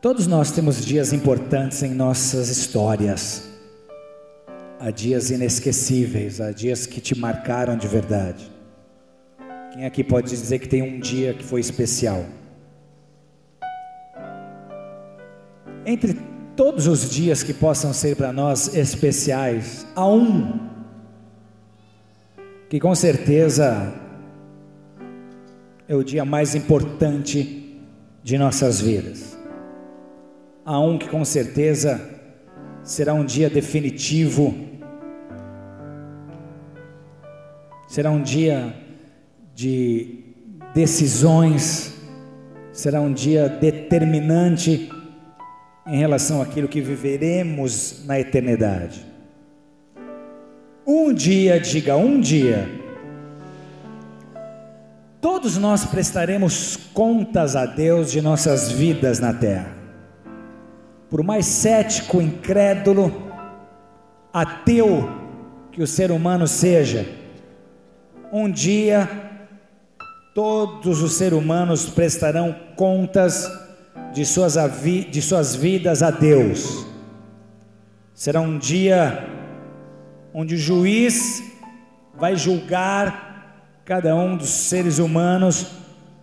Todos nós temos dias importantes em nossas histórias. Há dias inesquecíveis, há dias que te marcaram de verdade. Quem aqui pode dizer que tem um dia que foi especial? Entre todos os dias que possam ser para nós especiais, há um que com certeza é o dia mais importante de nossas vidas. Há um que com certeza será um dia definitivo, será um dia de decisões, será um dia determinante em relação àquilo que viveremos na eternidade. Um dia, diga um dia, todos nós prestaremos contas a Deus de nossas vidas na terra. Por mais cético, incrédulo, ateu que o ser humano seja, um dia todos os seres humanos prestarão contas de suas vidas a Deus. Será um dia onde o juiz vai julgar cada um dos seres humanos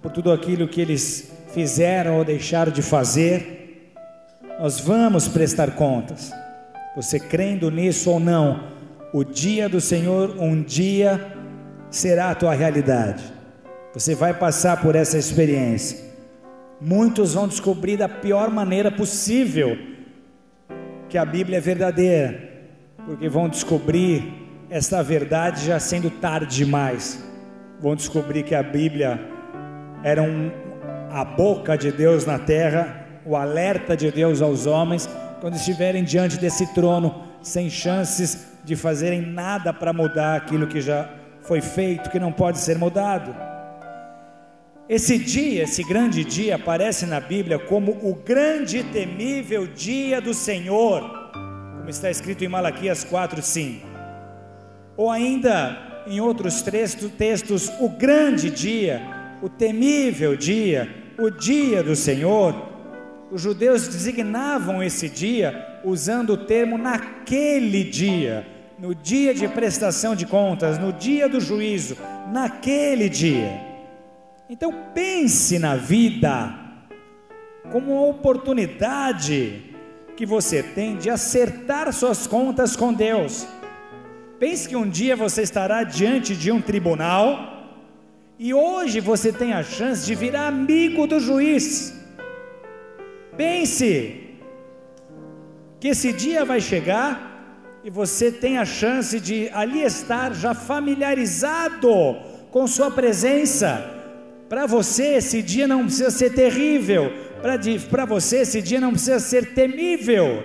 por tudo aquilo que eles fizeram ou deixaram de fazer. Nós vamos prestar contas. Você crendo nisso ou não, o dia do Senhor um dia será a tua realidade. Você vai passar por essa experiência. Muitos vão descobrir da pior maneira possível que a Bíblia é verdadeira, porque vão descobrir essa verdade já sendo tarde demais. Vão descobrir que a Bíblia era a boca de Deus na terra, o alerta de Deus aos homens, quando estiverem diante desse trono, sem chances de fazerem nada para mudar aquilo que já foi feito, que não pode ser mudado. Esse dia, esse grande dia, aparece na Bíblia como o grande e temível dia do Senhor, como está escrito em Malaquias 4:5, ou ainda em outros textos, o grande dia, o temível dia, o dia do Senhor. Os judeus designavam esse dia usando o termo naquele dia, no dia de prestação de contas, no dia do juízo, naquele dia. Então pense na vida como uma oportunidade que você tem de acertar suas contas com Deus. Pense que um dia você estará diante de um tribunal e hoje você tem a chance de virar amigo do juiz. Pense que esse dia vai chegar e você tem a chance de ali estar já familiarizado com sua presença. Para você esse dia não precisa ser terrível, para você esse dia não precisa ser temível.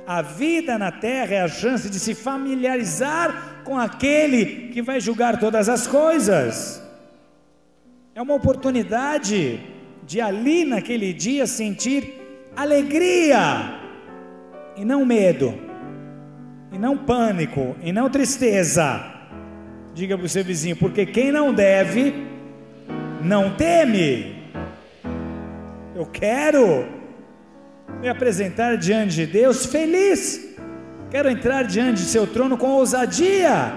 A vida na terra é a chance de se familiarizar com aquele que vai julgar todas as coisas. É uma oportunidade de ali naquele dia sentir alegria e não medo, e não pânico, e não tristeza. Diga para o seu vizinho, porque quem não deve, não teme. Eu quero me apresentar diante de Deus feliz, quero entrar diante de seu trono com ousadia,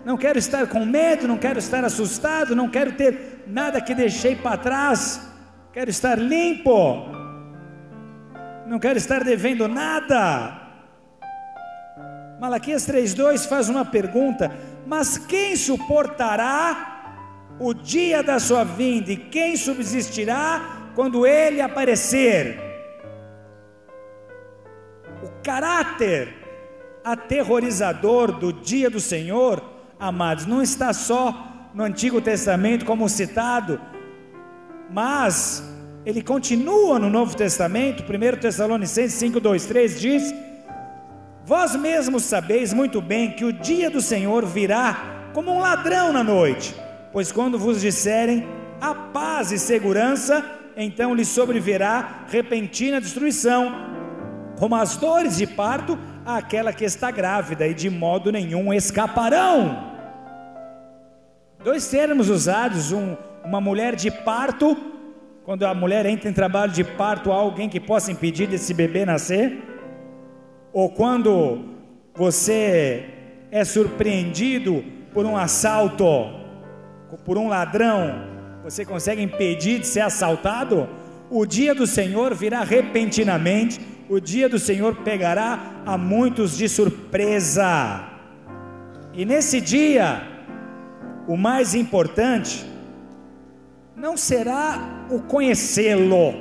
não quero estar com medo, não quero estar assustado, não quero ter nada que deixei para trás, quero estar limpo, não quero estar devendo nada. Malaquias 3:2 faz uma pergunta: mas quem suportará o dia da sua vinda, e quem subsistirá quando ele aparecer? O caráter aterrorizador do dia do Senhor, amados, não está só no Antigo Testamento como citado, mas ele continua no Novo Testamento. 1 Tessalonicenses 5:2-3 diz: vós mesmos sabeis muito bem que o dia do Senhor virá como um ladrão na noite, pois quando vos disserem a paz e segurança, então lhes sobrevirá repentina destruição, como as dores de parto àquela que está grávida, e de modo nenhum escaparão. Dois termos usados, uma mulher de parto Quando a mulher entra em trabalho de parto, há alguém que possa impedir desse bebê nascer? Ou quando você é surpreendido por um assalto, por um ladrão, você consegue impedir de ser assaltado? O dia do Senhor virá repentinamente, o dia do Senhor pegará a muitos de surpresa, e nesse dia, o mais importante não será o conhecê-lo,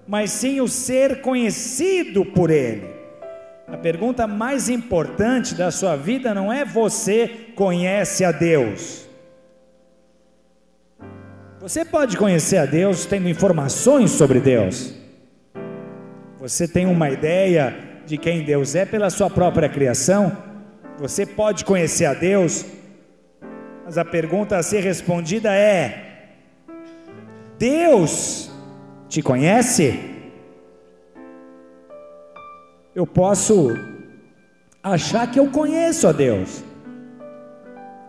mas sim o ser conhecido por Ele. A pergunta mais importante da sua vida não é: você conhece a Deus? Você pode conhecer a Deus tendo informações sobre Deus. Você tem uma ideia de quem Deus é pela sua própria criação. Você pode conhecer a Deus, mas a pergunta a ser respondida é: Deus te conhece? Eu posso achar que eu conheço a Deus.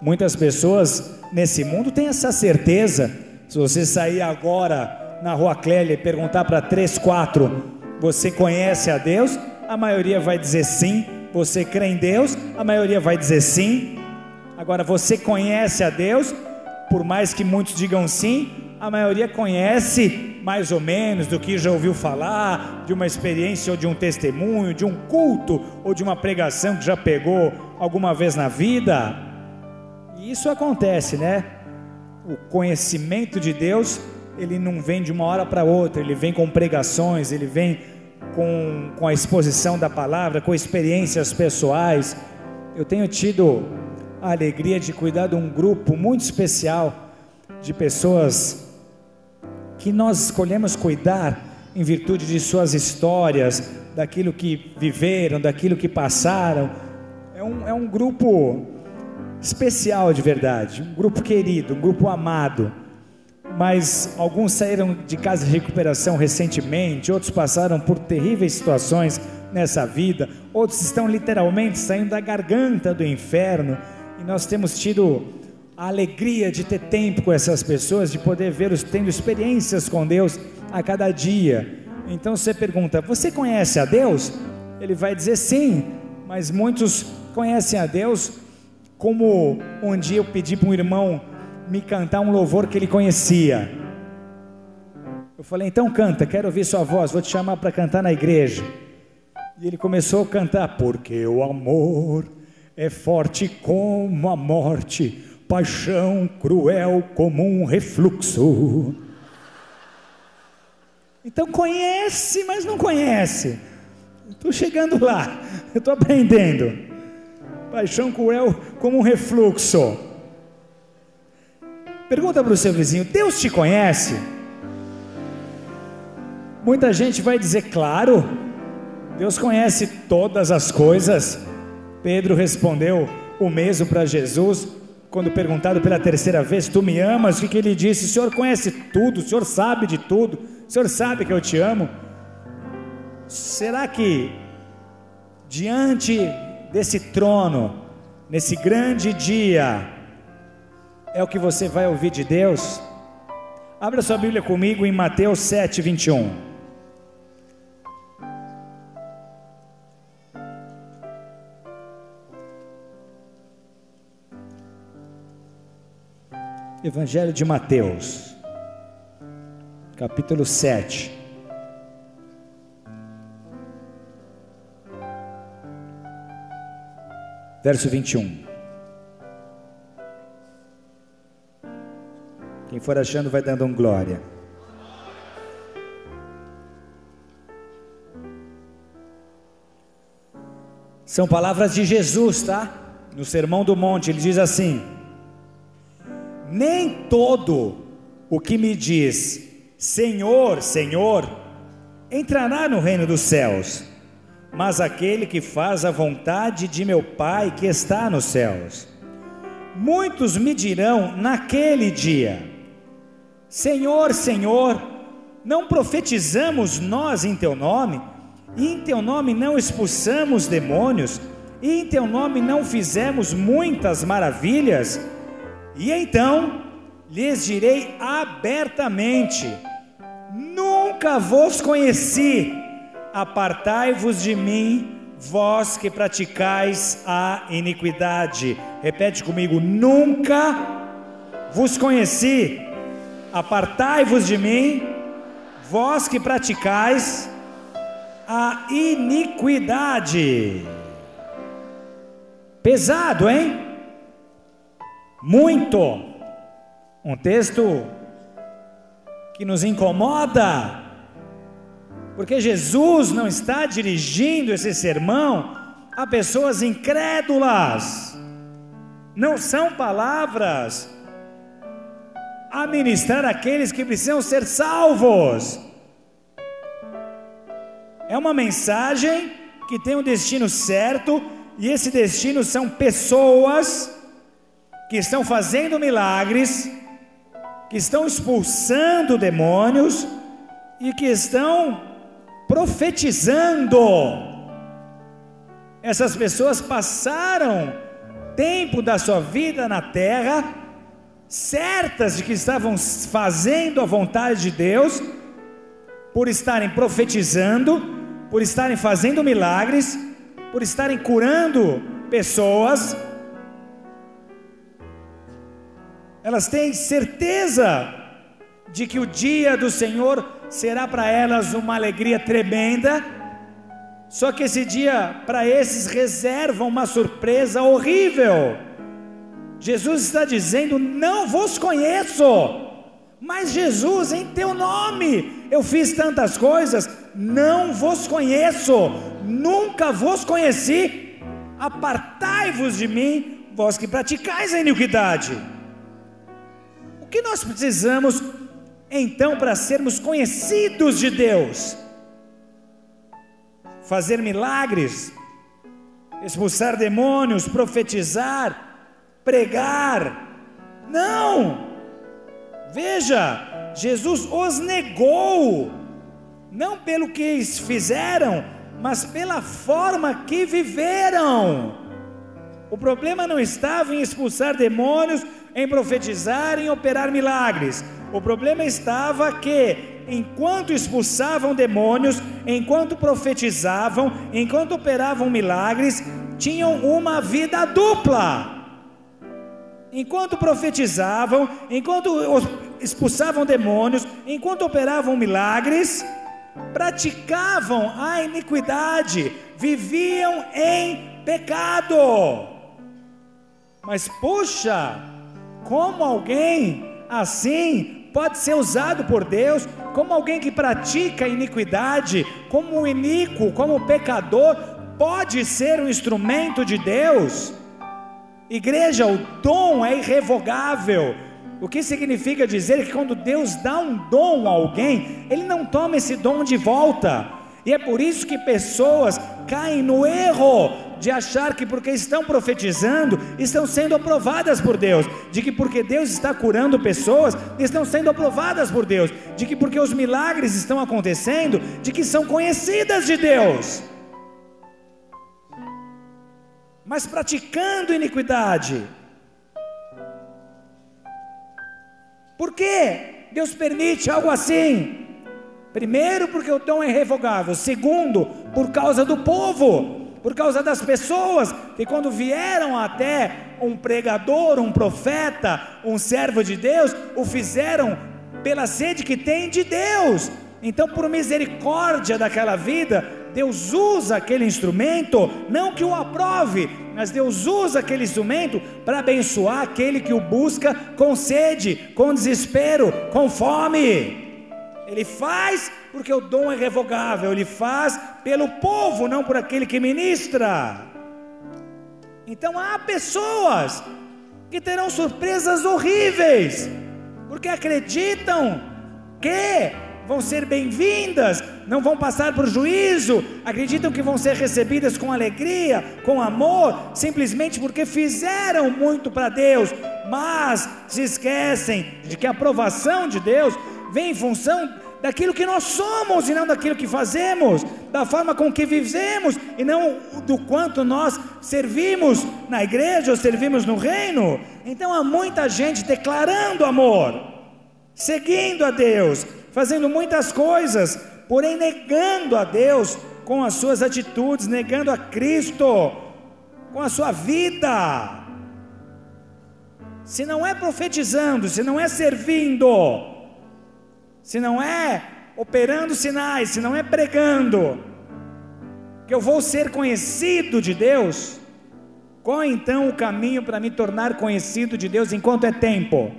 Muitas pessoas nesse mundo têm essa certeza. Se você sair agora na Rua Clélia e perguntar para 3, 4, você conhece a Deus? A maioria vai dizer sim. Você crê em Deus? A maioria vai dizer sim. Agora, você conhece a Deus? Por mais que muitos digam sim, a maioria conhece mais ou menos, do que já ouviu falar, de uma experiência ou de um testemunho, de um culto ou de uma pregação que já pegou alguma vez na vida. E isso acontece, né? O conhecimento de Deus, ele não vem de uma hora para outra, ele vem com pregações, ele vem com a exposição da palavra, com experiências pessoais. Eu tenho tido a alegria de cuidar de um grupo muito especial de pessoas que nós escolhemos cuidar em virtude de suas histórias, daquilo que viveram, daquilo que passaram. É um grupo especial de verdade, um grupo querido, um grupo amado. Mas alguns saíram de casa de recuperação recentemente, outros passaram por terríveis situações nessa vida, outros estão literalmente saindo da garganta do inferno, e nós temos tido a alegria de ter tempo com essas pessoas, de poder vê-los tendo experiências com Deus a cada dia. Então você pergunta: você conhece a Deus? Ele vai dizer sim, mas muitos conhecem a Deus como um dia eu pedi para um irmão me cantar um louvor que ele conhecia. Eu falei: então canta, quero ouvir sua voz, vou te chamar para cantar na igreja. E ele começou a cantar: porque o amor é forte como a morte, paixão cruel como um refluxo. Então conhece, mas não conhece. Estou chegando lá, eu estou aprendendo. Paixão cruel como um refluxo. Pergunta para o seu vizinho: Deus te conhece? Muita gente vai dizer: claro, Deus conhece todas as coisas. Pedro respondeu o mesmo para Jesus, quando perguntado pela terceira vez: tu me amas? O que ele disse? O Senhor conhece tudo, o Senhor sabe de tudo, o Senhor sabe que eu te amo. Será que diante desse trono, nesse grande dia, é o que você vai ouvir de Deus? Abra sua Bíblia comigo em Mateus 7, 21. Evangelho de Mateus, capítulo 7, verso 21. Quem for achando vai dando um glória. São palavras de Jesus, tá? No Sermão do Monte, ele diz assim: nem todo o que me diz Senhor, Senhor, entrará no reino dos céus, mas aquele que faz a vontade de meu Pai que está nos céus. Muitos me dirão naquele dia: Senhor, Senhor, não profetizamos nós em teu nome, e em teu nome não expulsamos demônios, e em teu nome não fizemos muitas maravilhas? E então lhes direi abertamente: nunca vos conheci, apartai-vos de mim, vós que praticais a iniquidade. Repete comigo: nunca vos conheci, apartai-vos de mim, vós que praticais a iniquidade. Pesado, hein? Muito. Um texto que nos incomoda, porque Jesus não está dirigindo esse sermão a pessoas incrédulas. Não são palavras a ministrar àqueles que precisam ser salvos. É uma mensagem que tem um destino certo, e esse destino são pessoas que estão fazendo milagres, que estão expulsando demônios e que estão profetizando. Essas pessoas passaram tempo da sua vida na terra, certas de que estavam fazendo a vontade de Deus, por estarem profetizando, por estarem fazendo milagres, por estarem curando pessoas. Elas têm certeza de que o dia do Senhor será para elas uma alegria tremenda, só que esse dia para esses reserva uma surpresa horrível. Jesus está dizendo: não vos conheço. Mas Jesus, em teu nome eu fiz tantas coisas. Não vos conheço, nunca vos conheci, apartai-vos de mim, vós que praticais a iniquidade. O que nós precisamos então para sermos conhecidos de Deus? Fazer milagres, expulsar demônios, profetizar, pregar? Não! Veja, Jesus os negou, não pelo que fizeram, mas pela forma que viveram. O problema não estava em expulsar demônios, em profetizar, em operar milagres. O problema estava que, enquanto expulsavam demônios, enquanto profetizavam, enquanto operavam milagres, tinham uma vida dupla. Enquanto profetizavam, enquanto expulsavam demônios, enquanto operavam milagres, praticavam a iniquidade, viviam em pecado. Mas puxa, como alguém assim pode ser usado por Deus? Como alguém que pratica a iniquidade, como um iníquo, como um pecador, pode ser um instrumento de Deus? Igreja, o dom é irrevogável. O que significa dizer que quando Deus dá um dom a alguém, Ele não toma esse dom de volta. E é por isso que pessoas caem no erro de achar que porque estão profetizando, estão sendo aprovadas por Deus, de que porque Deus está curando pessoas, estão sendo aprovadas por Deus, de que porque os milagres estão acontecendo, de que são conhecidas de Deus. Mas praticando iniquidade. Por que Deus permite algo assim? Primeiro, porque o dom é irrevogável. Segundo, por causa do povo, por causa das pessoas que quando vieram até um pregador, um profeta, um servo de Deus, o fizeram pela sede que tem de Deus. Então, por misericórdia daquela vida, Deus usa aquele instrumento, não que o aprove, mas Deus usa aquele instrumento para abençoar aquele que o busca com sede, com desespero, com fome. Ele faz porque o dom é revogável, Ele faz pelo povo, não por aquele que ministra. Então há pessoas que terão surpresas horríveis, porque acreditam que vão ser bem-vindas, não vão passar por juízo, acreditam que vão ser recebidas com alegria, com amor, simplesmente porque fizeram muito para Deus, mas se esquecem de que a aprovação de Deus vem em função daquilo que nós somos e não daquilo que fazemos, da forma com que vivemos e não do quanto nós servimos na igreja ou servimos no reino. Então há muita gente declarando amor, seguindo a Deus, fazendo muitas coisas, porém negando a Deus com as suas atitudes, negando a Cristo com a sua vida. Se não é profetizando, se não é servindo, se não é operando sinais, se não é pregando, que eu vou ser conhecido de Deus, qual é então o caminho para me tornar conhecido de Deus enquanto é tempo?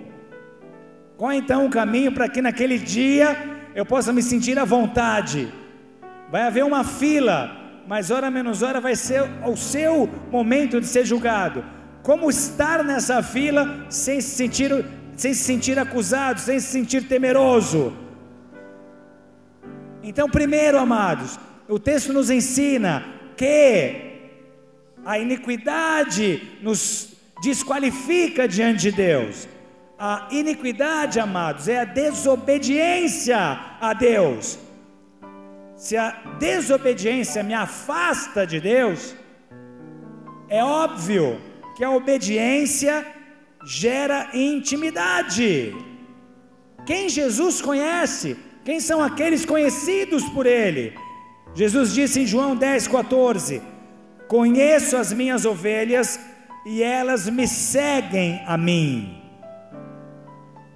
Qual é então o caminho para que naquele dia eu possa me sentir à vontade? Vai haver uma fila, mas hora menos hora vai ser o seu momento de ser julgado. Como estar nessa fila sem se sentir acusado, sem se sentir temeroso? Então, primeiro, amados, o texto nos ensina que a iniquidade nos desqualifica diante de Deus. A iniquidade, amados, é a desobediência a Deus. Se a desobediência me afasta de Deus, é óbvio que a obediência gera intimidade. Quem Jesus conhece? Quem são aqueles conhecidos por Ele? Jesus disse em João 10,14: conheço as minhas ovelhas e elas me seguem a mim.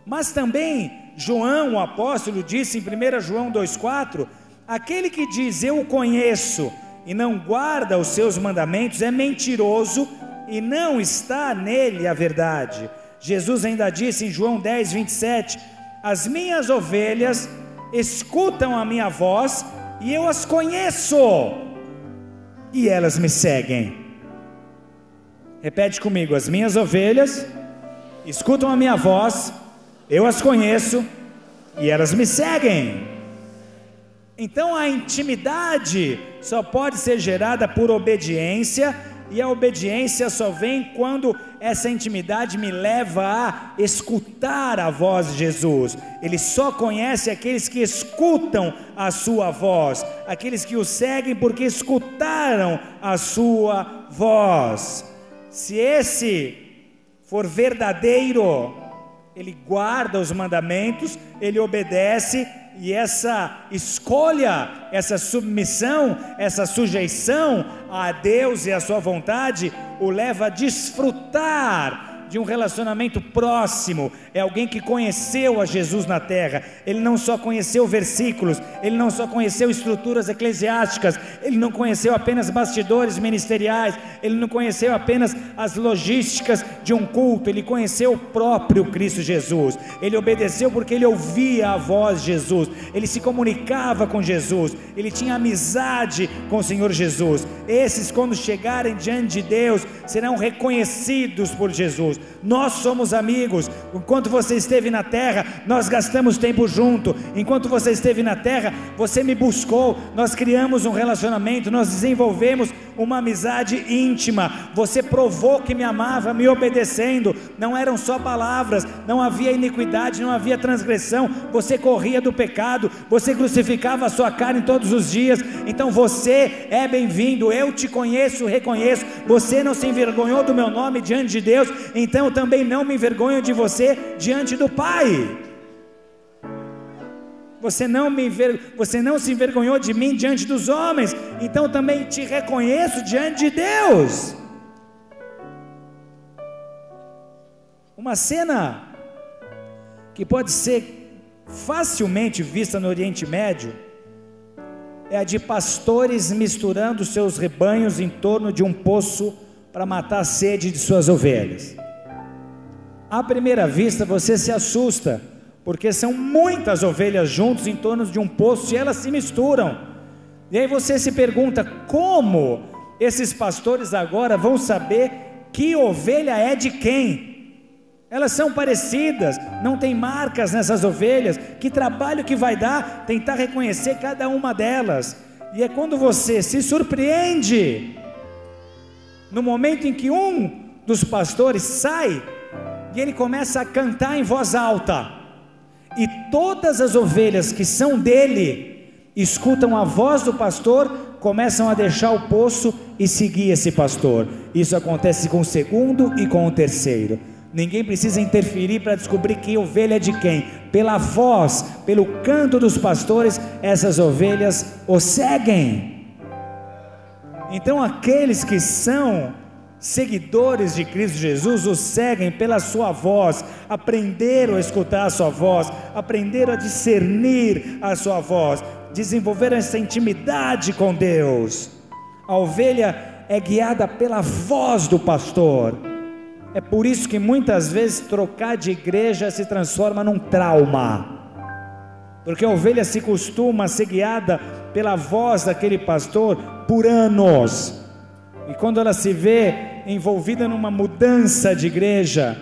Mas também João, o apóstolo, disse em 1 João 2,4: aquele que diz eu o conheço e não guarda os seus mandamentos é mentiroso e não está nele a verdade. Jesus ainda disse em João 10,27: as minhas ovelhas escutam a minha voz e eu as conheço e elas me seguem. Repete comigo: as minhas ovelhas escutam a minha voz, eu as conheço e elas me seguem. Então a intimidade só pode ser gerada por obediência, e a obediência só vem quando essa intimidade me leva a escutar a voz de Jesus. Ele só conhece aqueles que escutam a sua voz, aqueles que o seguem porque escutaram a sua voz. Se esse for verdadeiro, ele guarda os mandamentos, ele obedece, e essa escolha, essa submissão, essa sujeição a Deus e a sua vontade o leva a desfrutar de um relacionamento próximo. É alguém que conheceu a Jesus na terra. Ele não só conheceu versículos, ele não só conheceu estruturas eclesiásticas, ele não conheceu apenas bastidores ministeriais, ele não conheceu apenas as logísticas de um culto, ele conheceu o próprio Cristo Jesus. Ele obedeceu porque ele ouvia a voz de Jesus, ele se comunicava com Jesus, ele tinha amizade com o Senhor Jesus. Esses, quando chegarem diante de Deus, serão reconhecidos por Jesus. Nós somos amigos. Enquanto você esteve na terra, nós gastamos tempo junto. Enquanto você esteve na terra, você me buscou, nós criamos um relacionamento, nós desenvolvemos uma amizade íntima. Você provou que me amava me obedecendo. Não eram só palavras, não havia iniquidade, não havia transgressão. Você corria do pecado, você crucificava a sua carne todos os dias. Então você é bem-vindo. Eu te conheço, reconheço. Você não se envergonhou do meu nome diante de Deus, então eu também não me envergonho de você diante do Pai. Você não se envergonhou de mim diante dos homens, então também te reconheço diante de Deus. Uma cena que pode ser facilmente vista no Oriente Médio é a de pastores misturando seus rebanhos em torno de um poço para matar a sede de suas ovelhas. À primeira vista você se assusta, porque são muitas ovelhas juntas em torno de um poço e elas se misturam. E aí você se pergunta: como esses pastores agora vão saber que ovelha é de quem? Elas são parecidas, não tem marcas nessas ovelhas. Que trabalho que vai dar tentar reconhecer cada uma delas? E é quando você se surpreende no momento em que um dos pastores sai e ele começa a cantar em voz alta, e todas as ovelhas que são dele escutam a voz do pastor, começam a deixar o poço e seguir esse pastor. Isso acontece com o segundo e com o terceiro. Ninguém precisa interferir para descobrir que ovelha é de quem. Pela voz, pelo canto dos pastores, essas ovelhas o seguem. Então aqueles que são seguidores de Cristo Jesus o seguem pela sua voz, aprenderam a escutar a sua voz, aprenderam a discernir a sua voz, desenvolveram essa intimidade com Deus. A ovelha é guiada pela voz do pastor. É por isso que muitas vezes trocar de igreja se transforma num trauma, porque a ovelha se costuma a ser guiada pela voz daquele pastor por anos, e quando ela se vê envolvida numa mudança de igreja,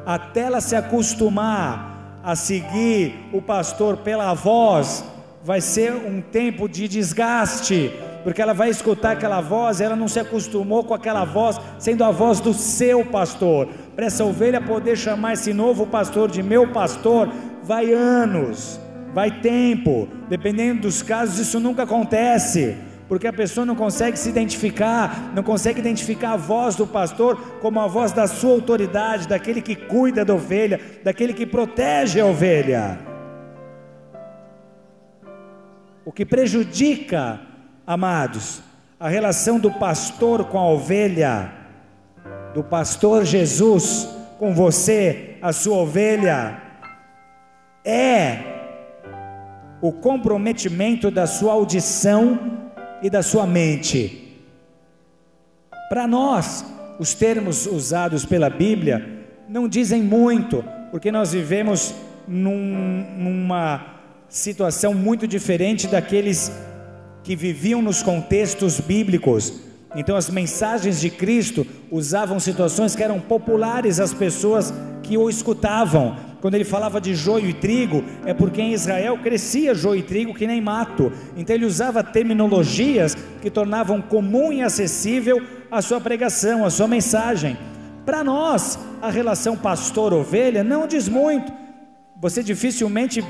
até ela se acostumar a seguir o pastor pela voz, vai ser um tempo de desgaste, porque ela vai escutar aquela voz, ela não se acostumou com aquela voz, sendo a voz do seu pastor. Para essa ovelha poder chamar esse novo pastor de meu pastor, vai anos, vai tempo, dependendo dos casos isso nunca acontece, porque a pessoa não consegue se identificar, não consegue identificar a voz do pastor como a voz da sua autoridade, daquele que cuida da ovelha, daquele que protege a ovelha. O que prejudica, amados, a relação do pastor com a ovelha, do pastor Jesus com você, a sua ovelha, é o comprometimento da sua audição e da sua mente. Para nós, os termos usados pela Bíblia não dizem muito, porque nós vivemos numa situação muito diferente daqueles que viviam nos contextos bíblicos. Então as mensagens de Cristo usavam situações que eram populares às pessoas que o escutavam. Quando ele falava de joio e trigo, é porque em Israel crescia joio e trigo que nem mato. Então ele usava terminologias que tornavam comum e acessível a sua pregação, a sua mensagem. Para nós, a relação pastor-ovelha não diz muito. Você dificilmente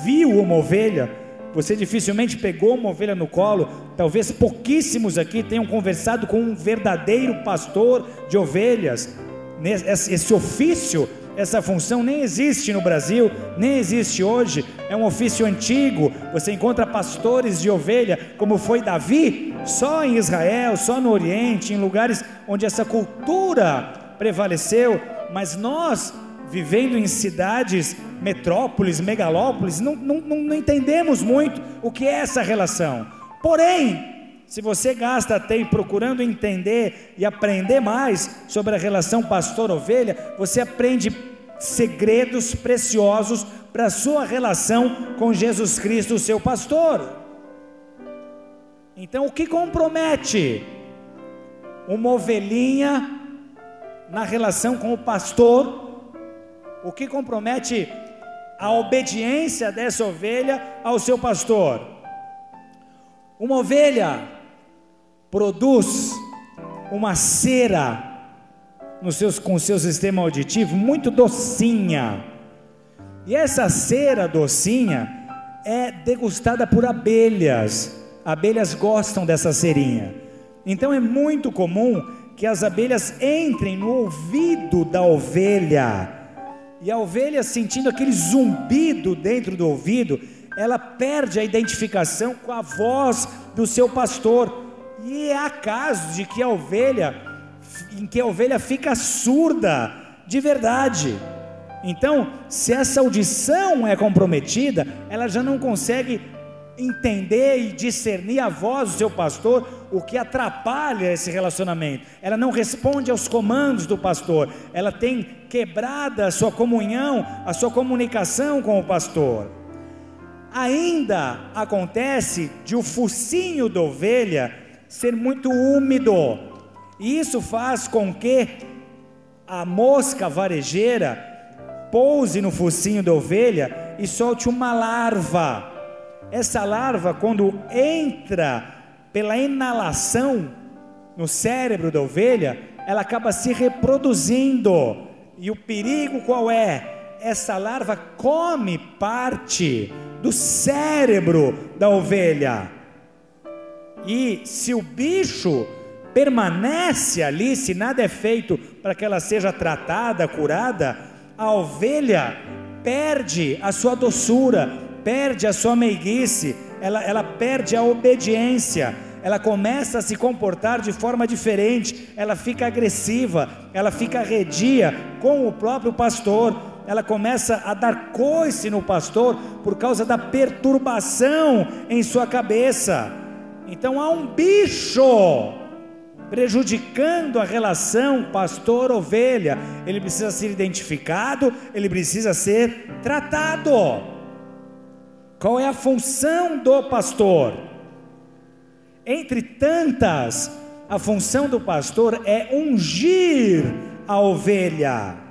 viu uma ovelha, você dificilmente pegou uma ovelha no colo. Talvez pouquíssimos aqui tenham conversado com um verdadeiro pastor de ovelhas. Esse ofício, essa função nem existe no Brasil, nem existe hoje, é um ofício antigo. Você encontra pastores de ovelha, como foi Davi, só em Israel, só no Oriente, em lugares onde essa cultura prevaleceu. Mas nós, vivendo em cidades, metrópoles, megalópolis, não entendemos muito o que é essa relação. Porém, se você gasta tempo procurando entender e aprender mais sobre a relação pastor-ovelha, você aprende segredos preciosos para a sua relação com Jesus Cristo, o seu pastor. Então, o que compromete uma ovelhinha na relação com o pastor? O que compromete a obediência dessa ovelha ao seu pastor? Uma ovelha produz uma cera com o seu sistema auditivo muito docinha, e essa cera docinha é degustada por abelhas. Abelhas gostam dessa cerinha. Então é muito comum que as abelhas entrem no ouvido da ovelha, e a ovelha, sentindo aquele zumbido dentro do ouvido, ela perde a identificação com a voz do seu pastor. E há casos de que em que a ovelha fica surda de verdade. Então, se essa audição é comprometida, ela já não consegue entender e discernir a voz do seu pastor, o que atrapalha esse relacionamento. Ela não responde aos comandos do pastor, ela tem quebrada a sua comunhão, a sua comunicação com o pastor. Ainda acontece de o focinho da ovelha ser muito úmido, e isso faz com que a mosca varejeira pouse no focinho da ovelha e solte uma larva. Essa larva, quando entra pela inalação no cérebro da ovelha, ela acaba se reproduzindo. E o perigo qual é? Essa larva come parte do cérebro da ovelha. E se o bicho permanece ali, se nada é feito para que ela seja tratada, curada, a ovelha perde a sua doçura, perde a sua meiguice, ela perde a obediência, ela começa a se comportar de forma diferente, ela fica agressiva, ela fica arredia com o próprio pastor, ela começa a dar coice no pastor por causa da perturbação em sua cabeça. Então há um bicho prejudicando a relação pastor-ovelha. Ele precisa ser identificado, ele precisa ser tratado. Qual é a função do pastor? Entre tantas, a função do pastor é ungir a ovelha.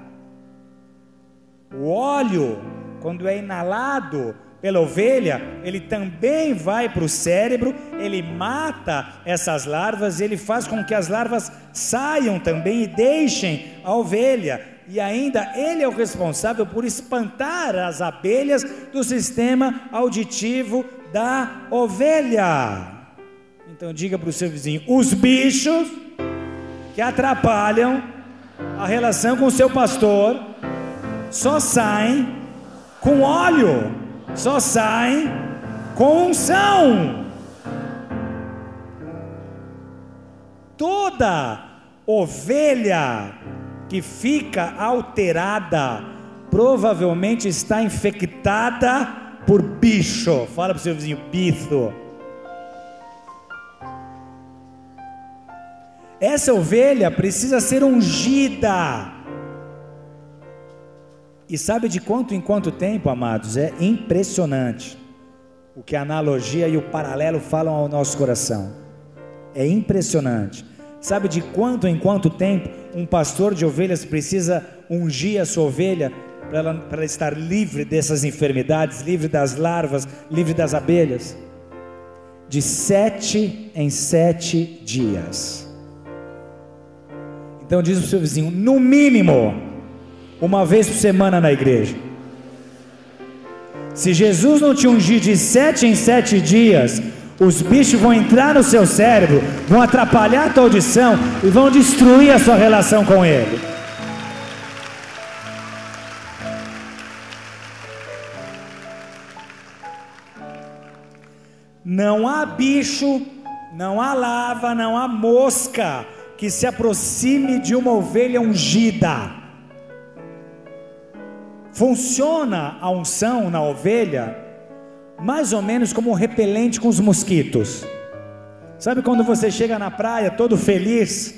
O óleo, quando é inalado pela ovelha, ele também vai para o cérebro, ele mata essas larvas, ele faz com que as larvas saiam também e deixem a ovelha, e ainda ele é o responsável por espantar as abelhas do sistema auditivo da ovelha. Então diga para o seu vizinho: os bichos que atrapalham a relação com o seu pastor só saem com óleo, só saem com unção. Toda ovelha que fica alterada provavelmente está infectada por bicho. Fala para o seu vizinho: bicho. Essa ovelha precisa ser ungida. E sabe de quanto em quanto tempo, amados? É impressionante o que a analogia e o paralelo falam ao nosso coração. É impressionante. Sabe de quanto em quanto tempo um pastor de ovelhas precisa ungir a sua ovelha para ela estar livre dessas enfermidades, livre das larvas, livre das abelhas? De 7 em 7 dias. Então diz para o seu vizinho: no mínimo uma vez por semana na igreja. Se Jesus não te ungir de 7 em 7 dias, os bichos vão entrar no seu cérebro, vão atrapalhar a tua audição e vão destruir a sua relação com Ele. Não há bicho, não há larva, não há mosca que se aproxime de uma ovelha ungida. Funciona a unção na ovelha mais ou menos como um repelente com os mosquitos. Sabe quando você chega na praia todo feliz,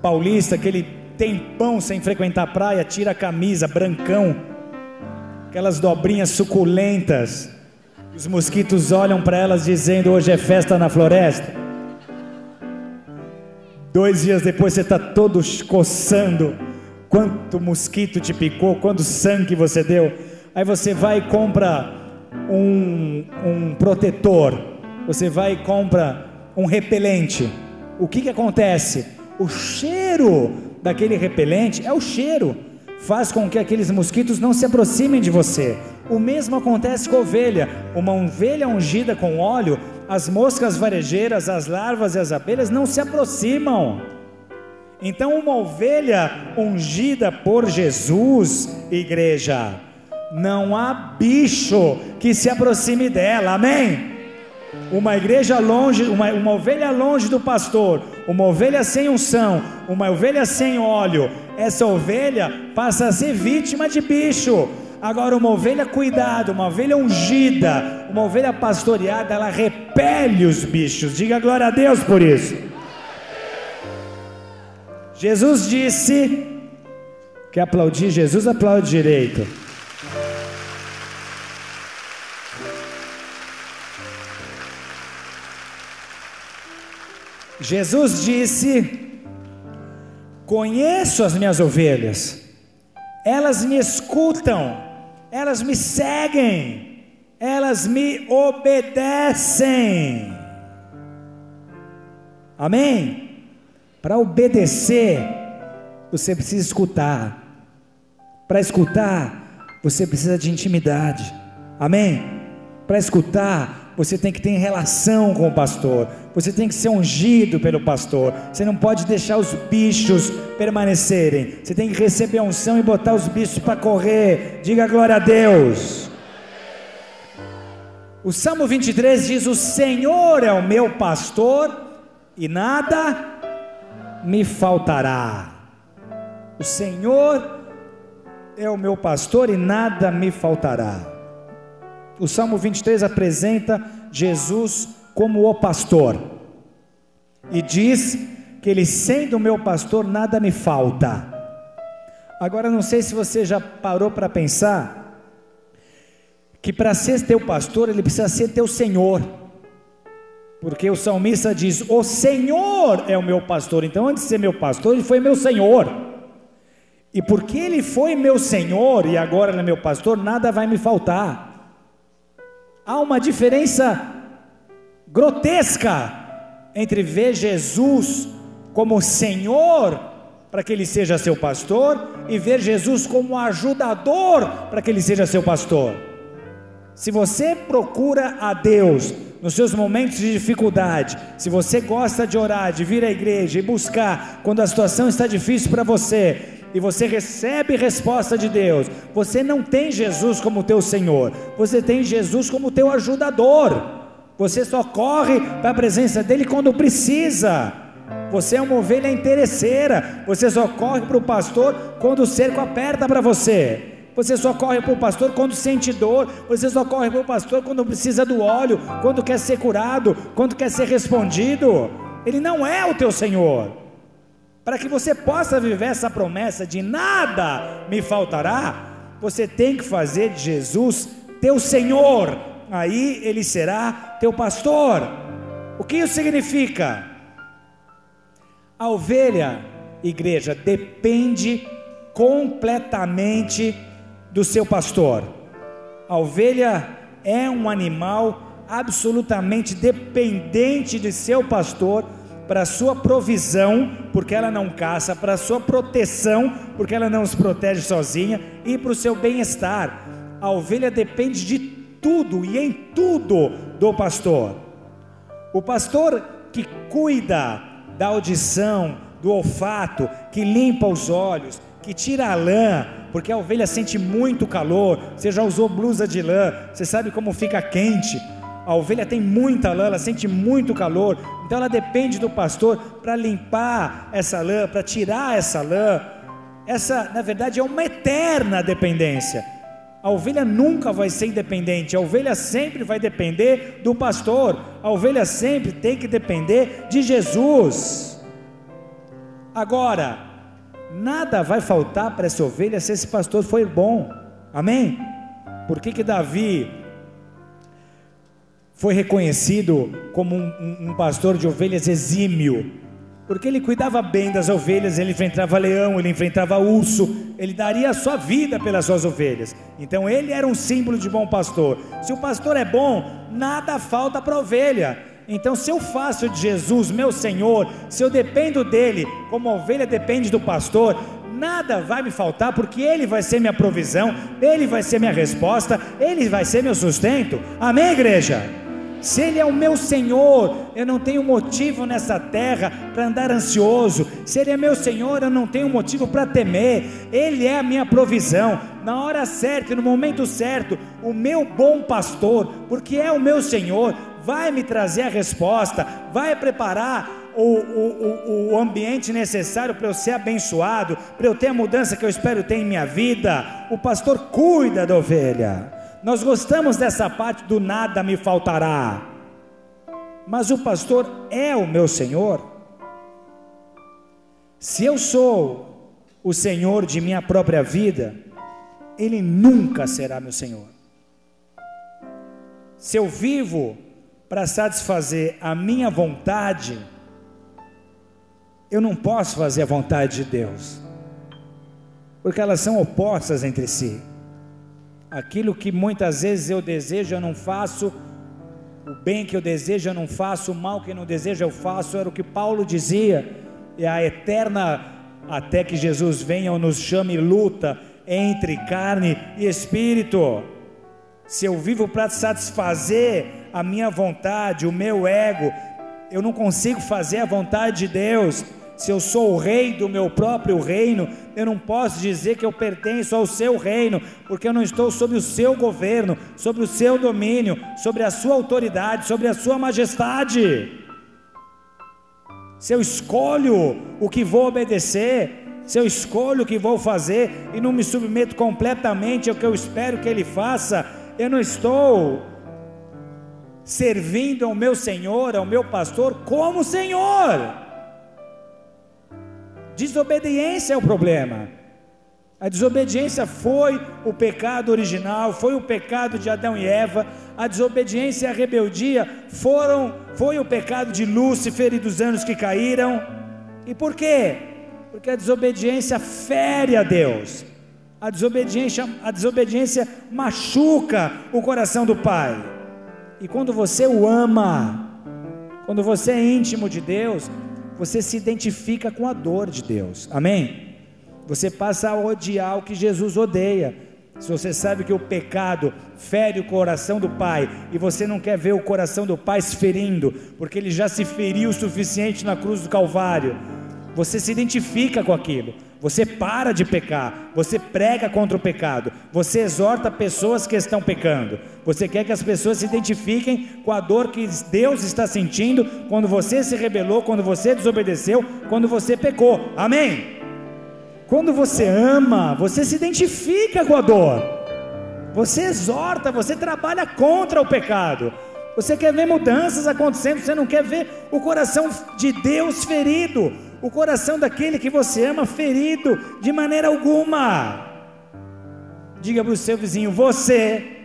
paulista, aquele tempão sem frequentar a praia, tira a camisa, brancão, aquelas dobrinhas suculentas, os mosquitos olham para elas dizendo: hoje é festa na floresta. 2 dias depois você está todo coçando, quanto mosquito te picou, quanto sangue você deu. Aí você vai e compra um protetor, você vai e compra um repelente. O que acontece? O cheiro daquele repelente, é o cheiro, faz com que aqueles mosquitos não se aproximem de você. O mesmo acontece com a ovelha. Uma ovelha ungida com óleo, as moscas varejeiras, as larvas e as abelhas não se aproximam. Então uma ovelha ungida por Jesus, igreja, não há bicho que se aproxime dela, amém? Uma igreja longe, uma ovelha longe do pastor, uma ovelha sem unção, uma ovelha sem óleo, essa ovelha passa a ser vítima de bicho. Agora uma ovelha cuidada, uma ovelha ungida, uma ovelha pastoreada, ela repele os bichos. Diga glória a Deus por isso. Jesus disse, quer aplaudir Jesus? Aplaude direito. Jesus disse: conheço as minhas ovelhas, elas me escutam, elas me seguem, elas me obedecem. Amém? Para obedecer, você precisa escutar. Para escutar, você precisa de intimidade. Amém? Para escutar, você tem que ter relação com o pastor, você tem que ser ungido pelo pastor, você não pode deixar os bichos permanecerem, você tem que receber a unção e botar os bichos para correr. Diga glória a Deus. O Salmo 23 diz: o Senhor é o meu pastor e nada me faltará. O Senhor é o meu pastor e nada me faltará. O Salmo 23 apresenta Jesus como o pastor e diz que ele, sendo o meu pastor, nada me falta. Agora, não sei se você já parou para pensar que para ser teu pastor, ele precisa ser teu Senhor, porque o salmista diz: o Senhor é o meu pastor. Então, antes de ser meu pastor, ele foi meu Senhor, e porque ele foi meu Senhor e agora ele é meu pastor, nada vai me faltar. Há uma diferença grotesca entre ver Jesus como Senhor para que ele seja seu pastor e ver Jesus como ajudador para que ele seja seu pastor. Se você procura a Deus nos seus momentos de dificuldade, se você gosta de orar, de vir à igreja e buscar quando a situação está difícil para você, e você recebe resposta de Deus, você não tem Jesus como teu Senhor, você tem Jesus como teu ajudador. Você só corre para a presença dele quando precisa. Você é uma ovelha interesseira, você só corre para o pastor quando o cerco aperta para você. Você só corre para o pastor quando sente dor, você só corre para o pastor quando precisa do óleo, quando quer ser curado, quando quer ser respondido. Ele não é o teu Senhor. Para que você possa viver essa promessa de nada me faltará, você tem que fazer de Jesus teu Senhor, aí ele será teu pastor. O que isso significa? A ovelha, igreja, depende completamente do seu pastor. A ovelha é um animal absolutamente dependente de seu pastor, para a sua provisão, porque ela não caça, para a sua proteção, porque ela não se protege sozinha, e para o seu bem-estar. A ovelha depende de tudo e em tudo do pastor. O pastor que cuida da audição, do olfato, que limpa os olhos, que tira a lã, porque a ovelha sente muito calor. Você já usou blusa de lã, você sabe como fica quente. A ovelha tem muita lã, ela sente muito calor, então ela depende do pastor para limpar essa lã, para tirar essa lã. Essa, na verdade, é uma eterna dependência. A ovelha nunca vai ser independente, a ovelha sempre vai depender do pastor, a ovelha sempre tem que depender de Jesus. Agora, nada vai faltar para essa ovelha se esse pastor for bom, amém? Por que Davi foi reconhecido como um pastor de ovelhas exímio? Porque ele cuidava bem das ovelhas, ele enfrentava leão, ele enfrentava urso, ele daria a sua vida pelas suas ovelhas. Então ele era um símbolo de bom pastor. Se o pastor é bom, nada falta para a ovelha. Então, se eu faço de Jesus meu Senhor, se eu dependo dele, como a ovelha depende do pastor, nada vai me faltar, porque ele vai ser minha provisão, ele vai ser minha resposta, ele vai ser meu sustento. Amém, igreja? Se ele é o meu Senhor, eu não tenho motivo nessa terra para andar ansioso. Se ele é meu Senhor, eu não tenho motivo para temer. Ele é a minha provisão, na hora certa e no momento certo, o meu bom pastor, porque é o meu Senhor, vai me trazer a resposta, vai preparar o ambiente necessário para eu ser abençoado, para eu ter a mudança que eu espero ter em minha vida. O pastor cuida da ovelha. Nós gostamos dessa parte do nada me faltará, mas o pastor é o meu Senhor. Se eu sou o Senhor de minha própria vida, ele nunca será meu Senhor. Se eu vivo para satisfazer a minha vontade, eu não posso fazer a vontade de Deus, porque elas são opostas entre si. Aquilo que muitas vezes eu desejo, eu não faço. O bem que eu desejo, eu não faço. O mal que eu não desejo, eu faço. Era o que Paulo dizia. E a eterna, até que Jesus venha ou nos chame, luta entre carne e espírito. Se eu vivo para satisfazer a minha vontade, o meu ego. Eu não consigo fazer a vontade de Deus. Se eu sou o rei do meu próprio reino, eu não posso dizer que eu pertenço ao seu reino, porque eu não estou sob o seu governo, sobre o seu domínio, sobre a sua autoridade, sobre a sua majestade. Se eu escolho o que vou obedecer, se eu escolho o que vou fazer e não me submeto completamente ao que eu espero que Ele faça, eu não estou servindo ao meu Senhor, ao meu pastor como Senhor. Desobediência é o problema. A desobediência foi o pecado original, foi o pecado de Adão e Eva. A desobediência e a rebeldia foi o pecado de Lúcifer e dos anjos que caíram. E por quê? Porque a desobediência fere a Deus. A desobediência machuca o coração do Pai. E quando você o ama, quando você é íntimo de Deus, você se identifica com a dor de Deus, amém? Você passa a odiar o que Jesus odeia. Se você sabe que o pecado fere o coração do Pai, e você não quer ver o coração do Pai se ferindo, porque Ele já se feriu o suficiente na cruz do Calvário, você se identifica com aquilo, você para de pecar, você prega contra o pecado, você exorta pessoas que estão pecando, você quer que as pessoas se identifiquem com a dor que Deus está sentindo, quando você se rebelou, quando você desobedeceu, quando você pecou, amém? Quando você ama, você se identifica com a dor, você exorta, você trabalha contra o pecado, você quer ver mudanças acontecendo, você não quer ver o coração de Deus ferido, o coração daquele que você ama ferido de maneira alguma. Diga para o seu vizinho: você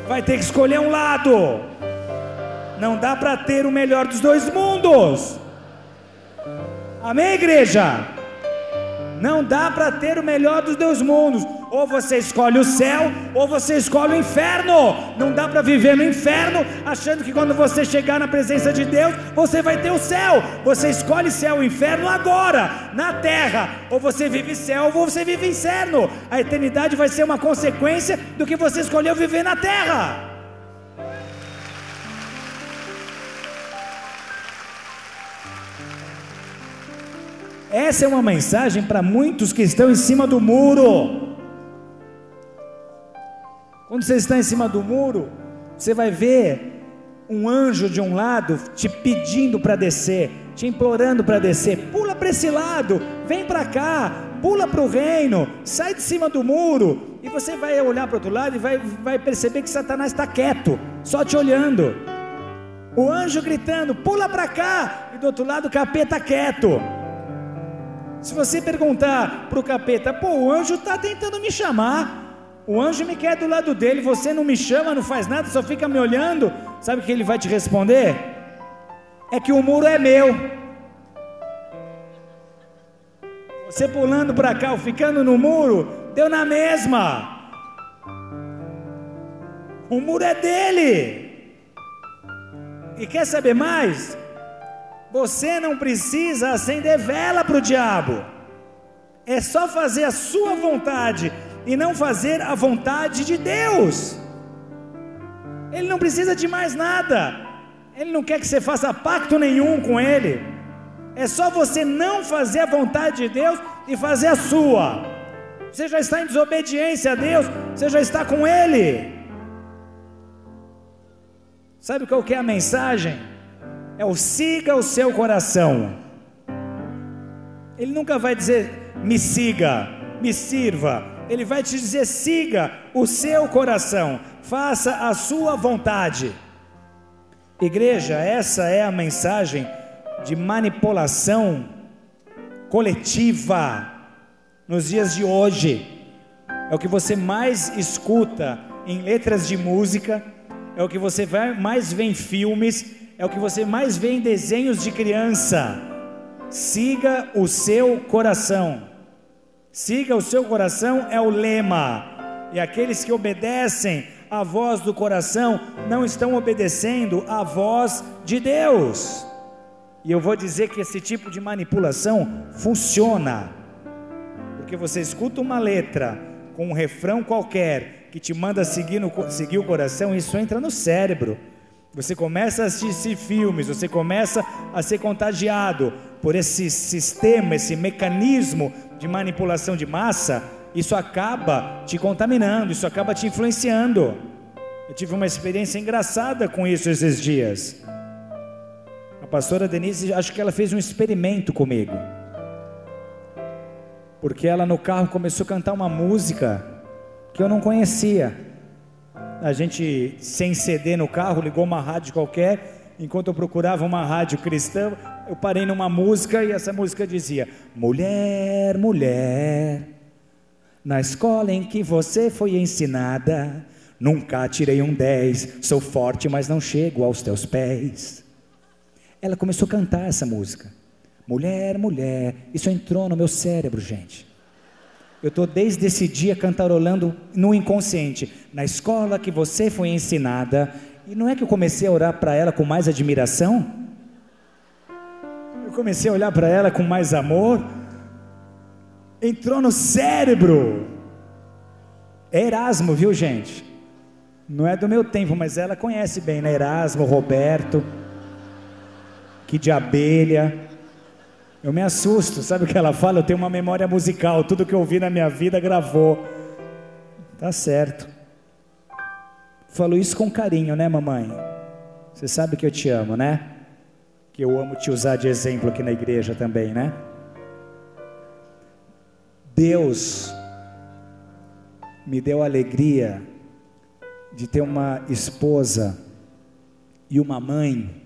vai ter que escolher um lado, não dá para ter o melhor dos dois mundos, amém, igreja? Não dá para ter o melhor dos dois mundos, ou você escolhe o céu, ou você escolhe o inferno. Não dá para viver no inferno, achando que quando você chegar na presença de Deus, você vai ter o céu. Você escolhe céu e inferno agora, na terra, ou você vive céu, ou você vive inferno. A eternidade vai ser uma consequência do que você escolheu viver na terra. Essa é uma mensagem para muitos que estão em cima do muro. Quando você está em cima do muro, você vai ver um anjo de um lado te pedindo para descer, te implorando para descer. Pula para esse lado, vem para cá, pula para o reino, sai de cima do muro. E você vai olhar para o outro lado e vai perceber que Satanás está quieto, só te olhando. O anjo gritando: pula para cá, e do outro lado o capeta quieto. Se você perguntar para o capeta: pô, o anjo está tentando me chamar, o anjo me quer do lado dele, você não me chama, não faz nada, só fica me olhando, sabe o que ele vai te responder? É que o muro é meu. Você pulando para cá ou ficando no muro, deu na mesma. O muro é dele. E quer saber mais? Você não precisa acender vela para o diabo, é só fazer a sua vontade e não fazer a vontade de Deus. Ele não precisa de mais nada, Ele não quer que você faça pacto nenhum com Ele, é só você não fazer a vontade de Deus e fazer a sua. Você já está em desobediência a Deus, você já está com Ele. Sabe qual que é a mensagem? É o siga o seu coração. Ele nunca vai dizer me siga, me sirva. Ele vai te dizer siga o seu coração, faça a sua vontade. Igreja, essa é a mensagem de manipulação coletiva nos dias de hoje. É o que você mais escuta em letras de música, é o que você mais vê em filmes, é o que você mais vê em desenhos de criança. Siga o seu coração. Siga o seu coração é o lema. E aqueles que obedecem à voz do coração não estão obedecendo à voz de Deus. E eu vou dizer que esse tipo de manipulação funciona, porque você escuta uma letra com um refrão qualquer que te manda seguir o coração, isso entra no cérebro. Você começa a assistir filmes, você começa a ser contagiado por esse sistema, esse mecanismo de manipulação de massa. Isso acaba te contaminando, isso acaba te influenciando. Eu tive uma experiência engraçada com isso esses dias. A pastora Denise, acho que ela fez um experimento comigo, porque ela no carro começou a cantar uma música que eu não conhecia. A gente, sem CD no carro, ligou uma rádio qualquer. Enquanto eu procurava uma rádio cristã, eu parei numa música e essa música dizia: mulher, mulher, na escola em que você foi ensinada, nunca tirei um 10, sou forte mas não chego aos teus pés. Ela começou a cantar essa música. Mulher, mulher, isso entrou no meu cérebro, gente. Eu estou desde esse dia cantarolando no inconsciente. Na escola que você foi ensinada. E não é que eu comecei a orar para ela com mais admiração? Eu comecei a olhar para ela com mais amor. Entrou no cérebro. É Erasmo, viu, gente? Não é do meu tempo, mas ela conhece bem, né? Erasmo, Roberto, que de abelha. Eu me assusto, sabe o que ela fala? Eu tenho uma memória musical, tudo que eu ouvi na minha vida gravou. Tá certo. Falo isso com carinho, né, mamãe? Você sabe que eu te amo, né? Que eu amo te usar de exemplo aqui na igreja também, né? Deus me deu a alegria de ter uma esposa e uma mãe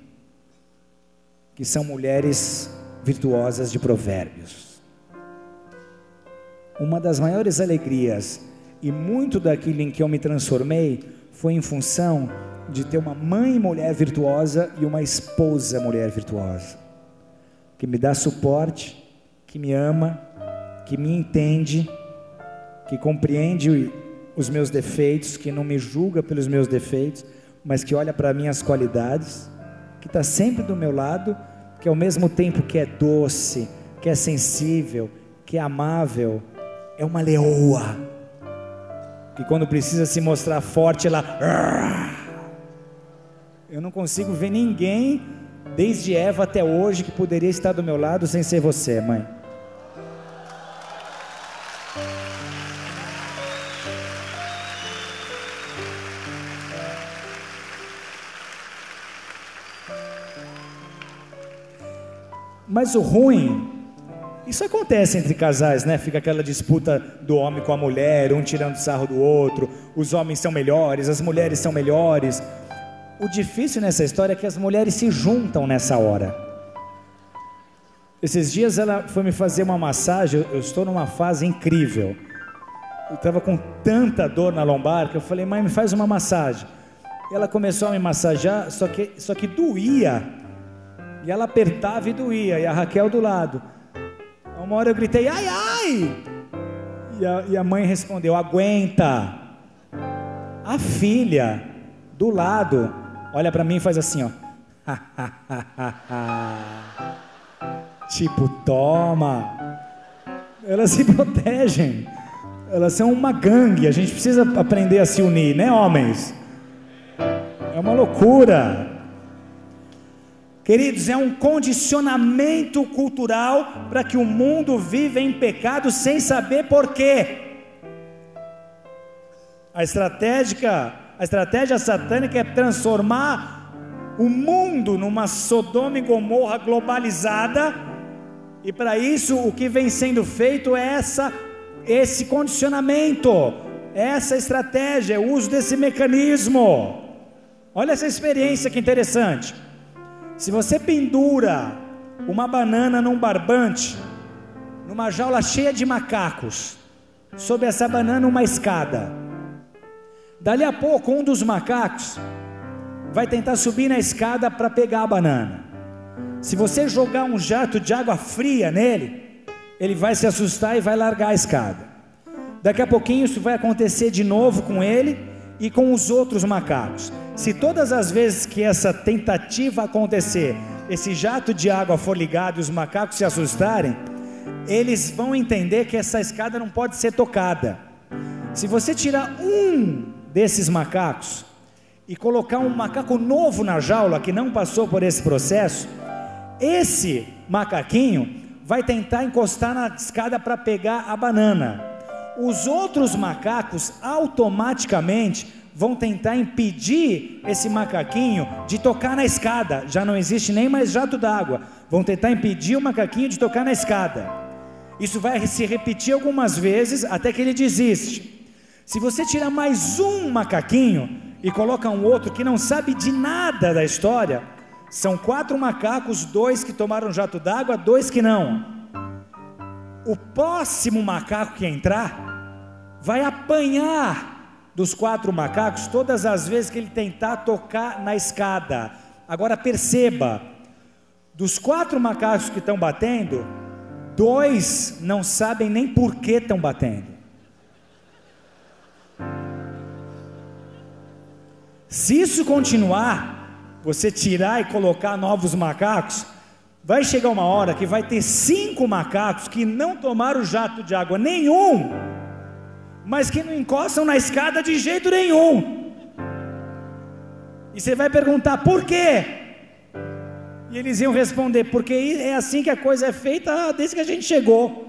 que são mulheres virtuosas de provérbios. Uma das maiores alegrias e muito daquilo em que eu me transformei foi em função de ter uma mãe mulher virtuosa e uma esposa mulher virtuosa, que me dá suporte, que me ama, que me entende, que compreende os meus defeitos, que não me julga pelos meus defeitos, mas que olha para minhas qualidades, que está sempre do meu lado, que ao mesmo tempo que é doce, que é sensível, que é amável, é uma leoa, que quando precisa se mostrar forte, ela... Eu não consigo ver ninguém, desde Eva até hoje, que poderia estar do meu lado sem ser você, mãe. Mas o ruim, isso acontece entre casais, né? Fica aquela disputa do homem com a mulher, um tirando sarro do outro, os homens são melhores, as mulheres são melhores. O difícil nessa história é que as mulheres se juntam nessa hora. Esses dias ela foi me fazer uma massagem, eu estou numa fase incrível. Eu estava com tanta dor na lombar que eu falei: mãe, me faz uma massagem. E ela começou a me massagear, só que doía. E ela apertava e doía, e a Raquel do lado. Uma hora eu gritei: ai, ai! E a mãe respondeu: aguenta. A filha do lado olha para mim e faz assim, ó. Tipo, toma. Elas se protegem. Elas são uma gangue. A gente precisa aprender a se unir, né, homens? É uma loucura. Queridos, é um condicionamento cultural para que o mundo viva em pecado sem saber porquê. A estratégia satânica é transformar o mundo numa Sodoma e Gomorra globalizada, e para isso o que vem sendo feito é esse condicionamento, essa estratégia, o uso desse mecanismo. Olha essa experiência que interessante. Se você pendura uma banana num barbante, numa jaula cheia de macacos, sob essa banana uma escada, dali a pouco um dos macacos vai tentar subir na escada para pegar a banana. Se você jogar um jato de água fria nele, ele vai se assustar e vai largar a escada. Daqui a pouquinho isso vai acontecer de novo com ele e com os outros macacos. Se todas as vezes que essa tentativa acontecer, esse jato de água for ligado e os macacos se assustarem, eles vão entender que essa escada não pode ser tocada. Se você tirar um desses macacos e colocar um macaco novo na jaula, que não passou por esse processo, esse macaquinho vai tentar encostar na escada para pegar a banana. Os outros macacos automaticamente vão tentar impedir esse macaquinho de tocar na escada. Já não existe nem mais jato d'água. Vão tentar impedir o macaquinho de tocar na escada. Isso vai se repetir algumas vezes até que ele desiste. Se você tirar mais um macaquinho e coloca um outro que não sabe de nada da história, são 4 macacos, 2 que tomaram jato d'água, 2 que não. O próximo macaco que entrar vai apanhar dos 4 macacos todas as vezes que ele tentar tocar na escada. Agora perceba, dos 4 macacos que estão batendo, 2 não sabem nem por que estão batendo. Se isso continuar, você tirar e colocar novos macacos, vai chegar uma hora que vai ter 5 macacos que não tomaram jato de água nenhum, mas que não encostam na escada de jeito nenhum. E você vai perguntar por quê? E eles iam responder: porque é assim que a coisa é feita desde que a gente chegou.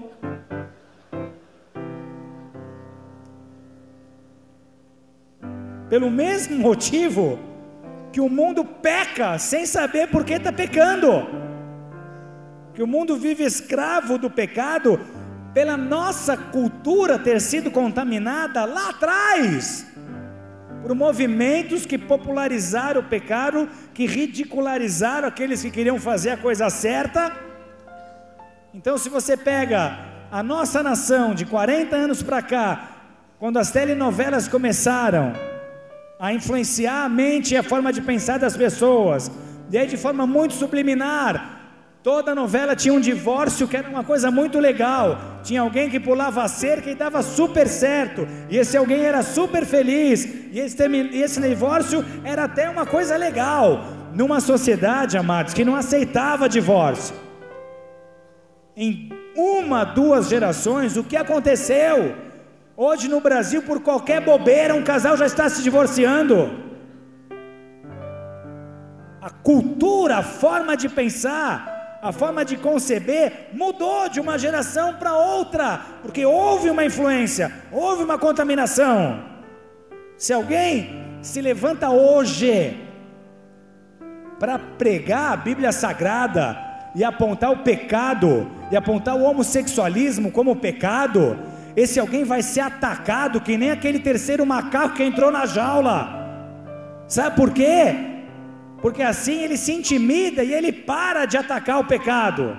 Pelo mesmo motivo que o mundo peca sem saber por que está pecando, que o mundo vive escravo do pecado, pela nossa cultura ter sido contaminada lá atrás, por movimentos que popularizaram o pecado, que ridicularizaram aqueles que queriam fazer a coisa certa. Então, se você pega a nossa nação de 40 anos para cá, quando as telenovelas começaram a influenciar a mente e a forma de pensar das pessoas, e aí de forma muito subliminar, toda novela tinha um divórcio que era uma coisa muito legal, tinha alguém que pulava a cerca e dava super certo, e esse alguém era super feliz, e esse divórcio era até uma coisa legal, numa sociedade, amados, que não aceitava divórcio. Em 1, 2 gerações, o que aconteceu? Hoje no Brasil, por qualquer bobeira, um casal já está se divorciando. A cultura, a forma de pensar, a forma de conceber mudou de uma geração para outra, porque houve uma influência, houve uma contaminação. Se alguém se levanta hoje para pregar a Bíblia Sagrada e apontar o pecado, e apontar o homossexualismo como pecado, esse alguém vai ser atacado que nem aquele terceiro macaco que entrou na jaula. Sabe por quê? Porque assim ele se intimida e ele para de atacar o pecado,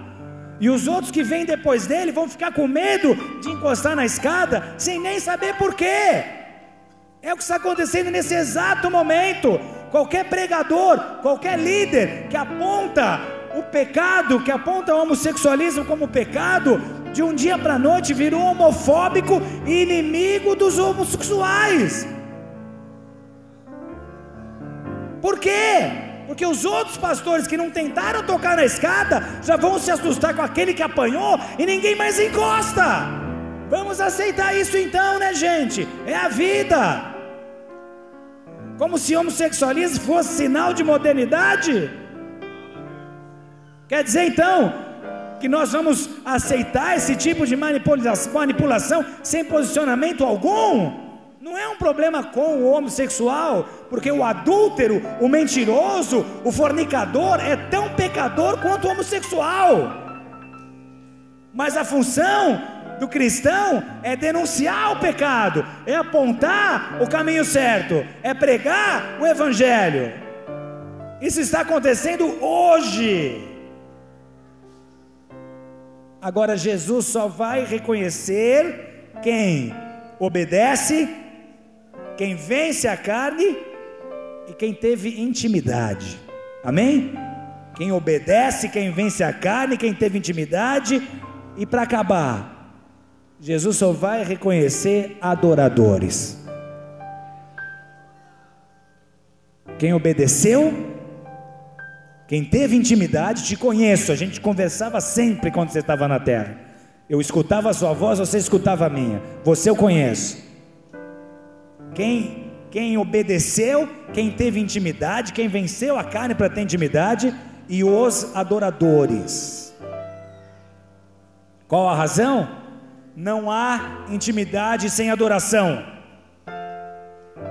e os outros que vêm depois dele vão ficar com medo de encostar na escada sem nem saber por quê. É o que está acontecendo nesse exato momento. Qualquer pregador, qualquer líder que aponta o pecado, que aponta o homossexualismo como pecado, de um dia para a noite virou homofóbico e inimigo dos homossexuais. Por quê? Porque os outros pastores que não tentaram tocar na escada já vão se assustar com aquele que apanhou e ninguém mais encosta. Vamos aceitar isso então, né, gente? É a vida. Como se homossexualismo fosse sinal de modernidade? Quer dizer então que nós vamos aceitar esse tipo de manipulação sem posicionamento algum? Não é um problema com o homossexual, porque o adúltero, o mentiroso, o fornicador é tão pecador quanto o homossexual. Mas a função do cristão é denunciar o pecado, é apontar o caminho certo, é pregar o evangelho. Isso está acontecendo hoje. Agora Jesus só vai reconhecer quem obedece, quem vence a carne e quem teve intimidade. Amém? Quem obedece, quem vence a carne, quem teve intimidade. E para acabar, Jesus só vai reconhecer adoradores. Quem obedeceu, quem teve intimidade. Te conheço, a gente conversava sempre quando você estava na terra. Eu escutava a sua voz, você escutava a minha. Você eu conheço. Quem quem obedeceu, quem teve intimidade, quem venceu a carne para ter intimidade, e os adoradores. Qual a razão? Não há intimidade sem adoração.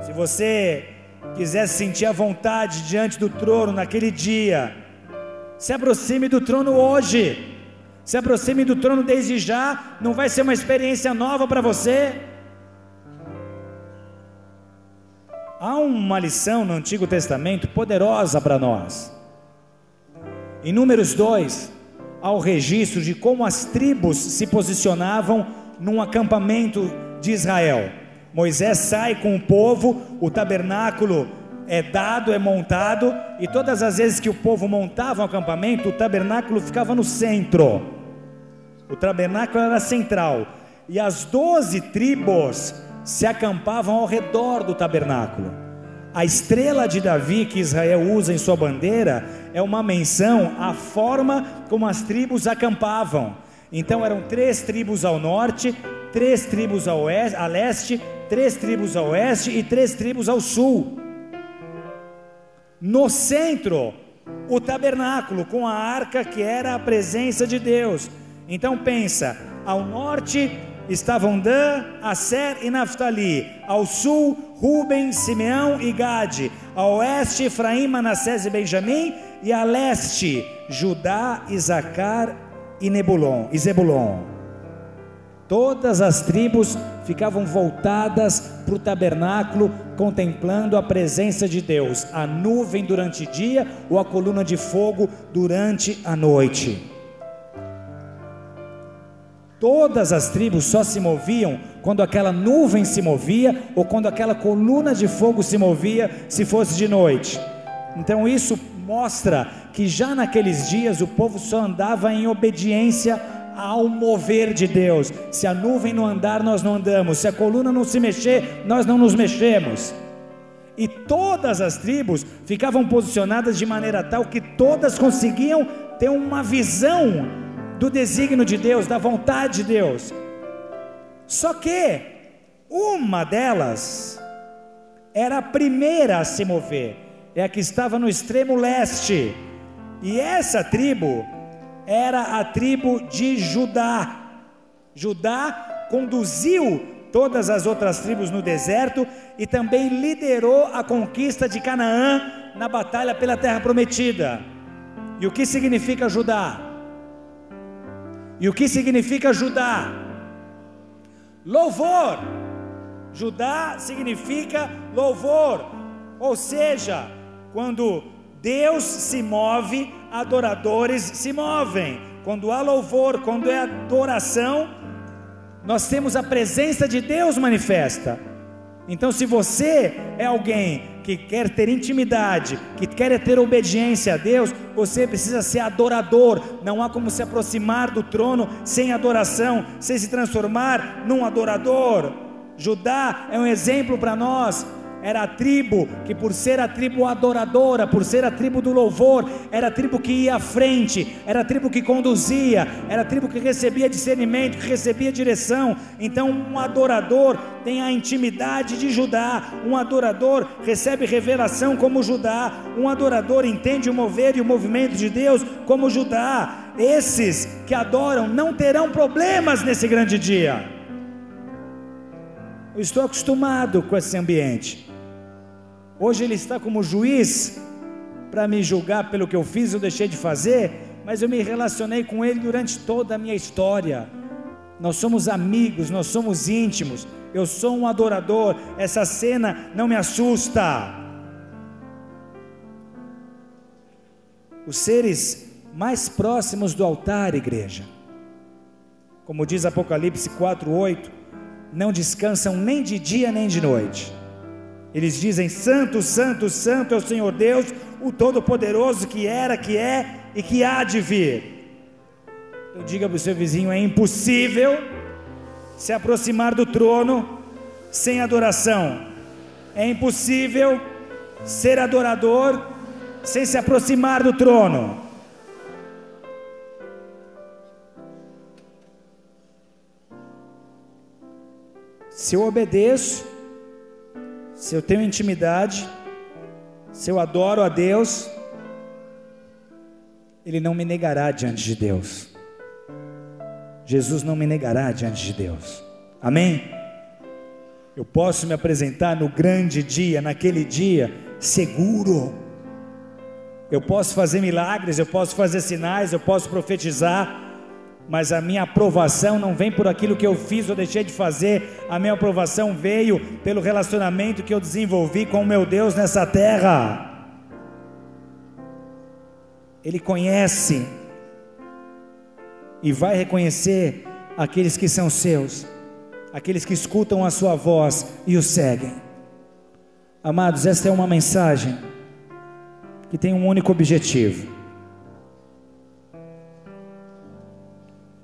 Se você quiser sentir a vontade diante do trono naquele dia, se aproxime do trono hoje, se aproxime do trono desde já. Não vai ser uma experiência nova para você. Há uma lição no Antigo Testamento poderosa para nós. Em Números 2, há o registro de como as tribos se posicionavam num acampamento de Israel. Moisés sai com o povo, o tabernáculo é dado, é montado, e todas as vezes que o povo montava um acampamento, o tabernáculo ficava no centro. O tabernáculo era central, e as 12 tribos se acampavam ao redor do tabernáculo. A estrela de Davi que Israel usa em sua bandeira é uma menção à forma como as tribos acampavam. Então eram 3 tribos ao norte, 3 tribos ao leste, 3 tribos ao oeste e 3 tribos ao sul. No centro, o tabernáculo com a arca, que era a presença de Deus. Então pensa, ao norte estavam Dan, Aser e Naftali, ao sul Ruben, Simeão e Gade, ao oeste Efraim, Manassés e Benjamim, e a leste Judá, Isacar e Zebulon. Todas as tribos ficavam voltadas para o tabernáculo, contemplando a presença de Deus, a nuvem durante o dia ou a coluna de fogo durante a noite. Todas as tribos só se moviam quando aquela nuvem se movia, ou quando aquela coluna de fogo se movia, se fosse de noite. Então isso mostra que já naqueles dias o povo só andava em obediência ao mover de Deus. Se a nuvem não andar, nós não andamos. Se a coluna não se mexer, nós não nos mexemos. E todas as tribos ficavam posicionadas de maneira tal que todas conseguiam ter uma visão do desígnio de Deus, da vontade de Deus. Só que uma delas era a primeira a se mover, é a que estava no extremo leste, e essa tribo era a tribo de Judá. Judá conduziu todas as outras tribos no deserto e também liderou a conquista de Canaã na batalha pela terra prometida. E o que significa Judá? E o que significa Judá? Louvor. Judá significa louvor, ou seja, quando Deus se move, adoradores se movem. Quando há louvor, quando é adoração, nós temos a presença de Deus manifesta. Então, se você é alguém que quer ter intimidade, que quer ter obediência a Deus, você precisa ser adorador. Não há como se aproximar do trono sem adoração, sem se transformar num adorador. Judá é um exemplo para nós. Era a tribo que, por ser a tribo adoradora, por ser a tribo do louvor, era a tribo que ia à frente, era a tribo que conduzia, era a tribo que recebia discernimento, que recebia direção. Então um adorador tem a intimidade de Judá, um adorador recebe revelação como Judá, um adorador entende o mover e o movimento de Deus como Judá. Esses que adoram não terão problemas nesse grande dia. Eu estou acostumado com esse ambiente. Hoje ele está como juiz para me julgar pelo que eu fiz ou deixei de fazer, mas eu me relacionei com ele durante toda a minha história. Nós somos amigos, nós somos íntimos. Eu sou um adorador. Essa cena não me assusta. Os seres mais próximos do altar, igreja, como diz Apocalipse 4:8, não descansam nem de dia nem de noite. Eles dizem: Santo, Santo, Santo é o Senhor Deus, o Todo-Poderoso, que era, que é e que há de vir. Então diga para o seu vizinho: é impossível se aproximar do trono sem adoração. É impossível ser adorador sem se aproximar do trono. Se eu obedeço, se eu tenho intimidade, se eu adoro a Deus, Ele não me negará diante de Deus. Jesus não me negará diante de Deus. Amém? Eu posso me apresentar no grande dia, naquele dia, seguro. Eu posso fazer milagres, eu posso fazer sinais, eu posso profetizar, mas a minha aprovação não vem por aquilo que eu fiz ou deixei de fazer. A minha aprovação veio pelo relacionamento que eu desenvolvi com o meu Deus nessa terra. Ele conhece e vai reconhecer aqueles que são seus, aqueles que escutam a sua voz e o seguem. Amados, esta é uma mensagem que tem um único objetivo.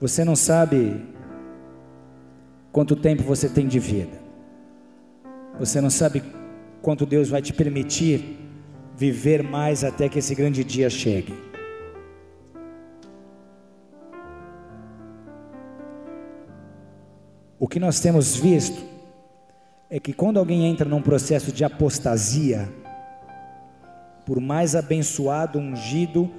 Você não sabe quanto tempo você tem de vida. Você não sabe quanto Deus vai te permitir viver mais até que esse grande dia chegue. O que nós temos visto é que quando alguém entra num processo de apostasia, por mais abençoado, ungido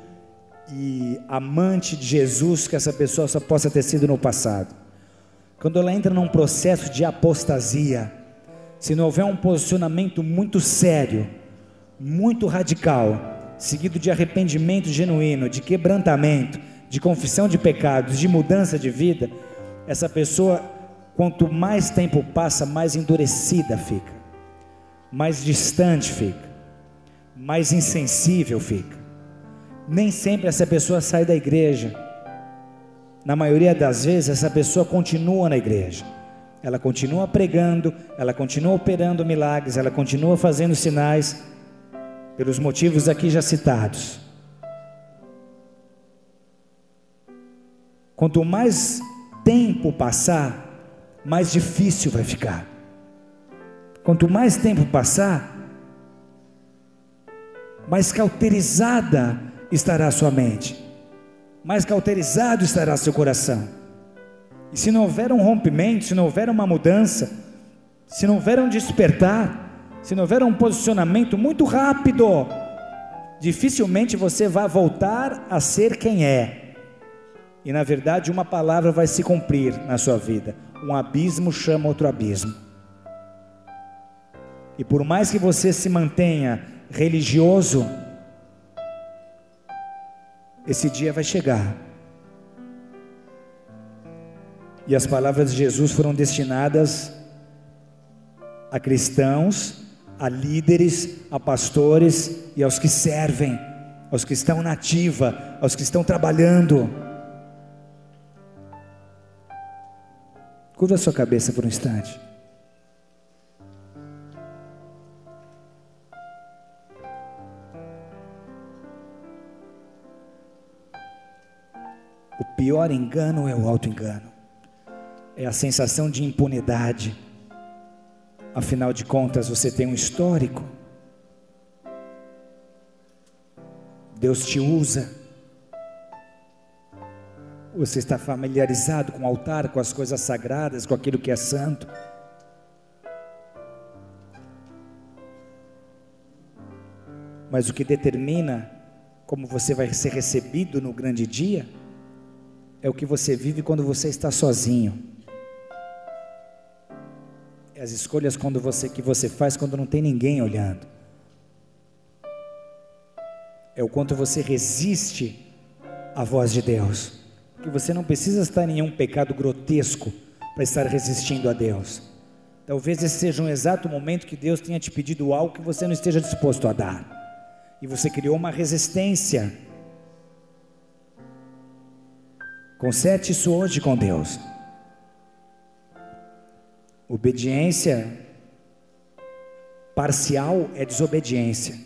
e amante de Jesus que essa pessoa só possa ter sido no passado, quando ela entra num processo de apostasia, se não houver um posicionamento muito sério, muito radical, seguido de arrependimento genuíno, de quebrantamento, de confissão de pecados, de mudança de vida, essa pessoa, quanto mais tempo passa, mais endurecida fica, mais distante fica, mais insensível fica. Nem sempre essa pessoa sai da igreja. Na maioria das vezes essa pessoa continua na igreja, ela continua pregando, ela continua operando milagres, ela continua fazendo sinais, pelos motivos aqui já citados. Quanto mais tempo passar, mais difícil vai ficar. Quanto mais tempo passar, mais cauterizada estará a sua mente, mais cauterizado estará seu coração. E se não houver um rompimento, se não houver uma mudança, se não houver um despertar, se não houver um posicionamento muito rápido, dificilmente você vai voltar a ser quem é. E na verdade uma palavra vai se cumprir na sua vida: um abismo chama outro abismo. E por mais que você se mantenha religioso, esse dia vai chegar. E as palavras de Jesus foram destinadas a cristãos, a líderes, a pastores e aos que servem, aos que estão na ativa, aos que estão trabalhando. Curva a sua cabeça por um instante. O pior engano é o auto-engano, é a sensação de impunidade. Afinal de contas, você tem um histórico. Deus te usa. Você está familiarizado com o altar, com as coisas sagradas, com aquilo que é santo. Mas o que determina como você vai ser recebido no grande dia é o que você vive quando você está sozinho. É as escolhas que você faz quando não tem ninguém olhando. É o quanto você resiste à voz de Deus. Porque você não precisa estar em nenhum pecado grotesco para estar resistindo a Deus. Talvez esse seja um exato momento que Deus tenha te pedido algo que você não esteja disposto a dar, e você criou uma resistência. Conserte isso hoje com Deus. Obediência parcial é desobediência.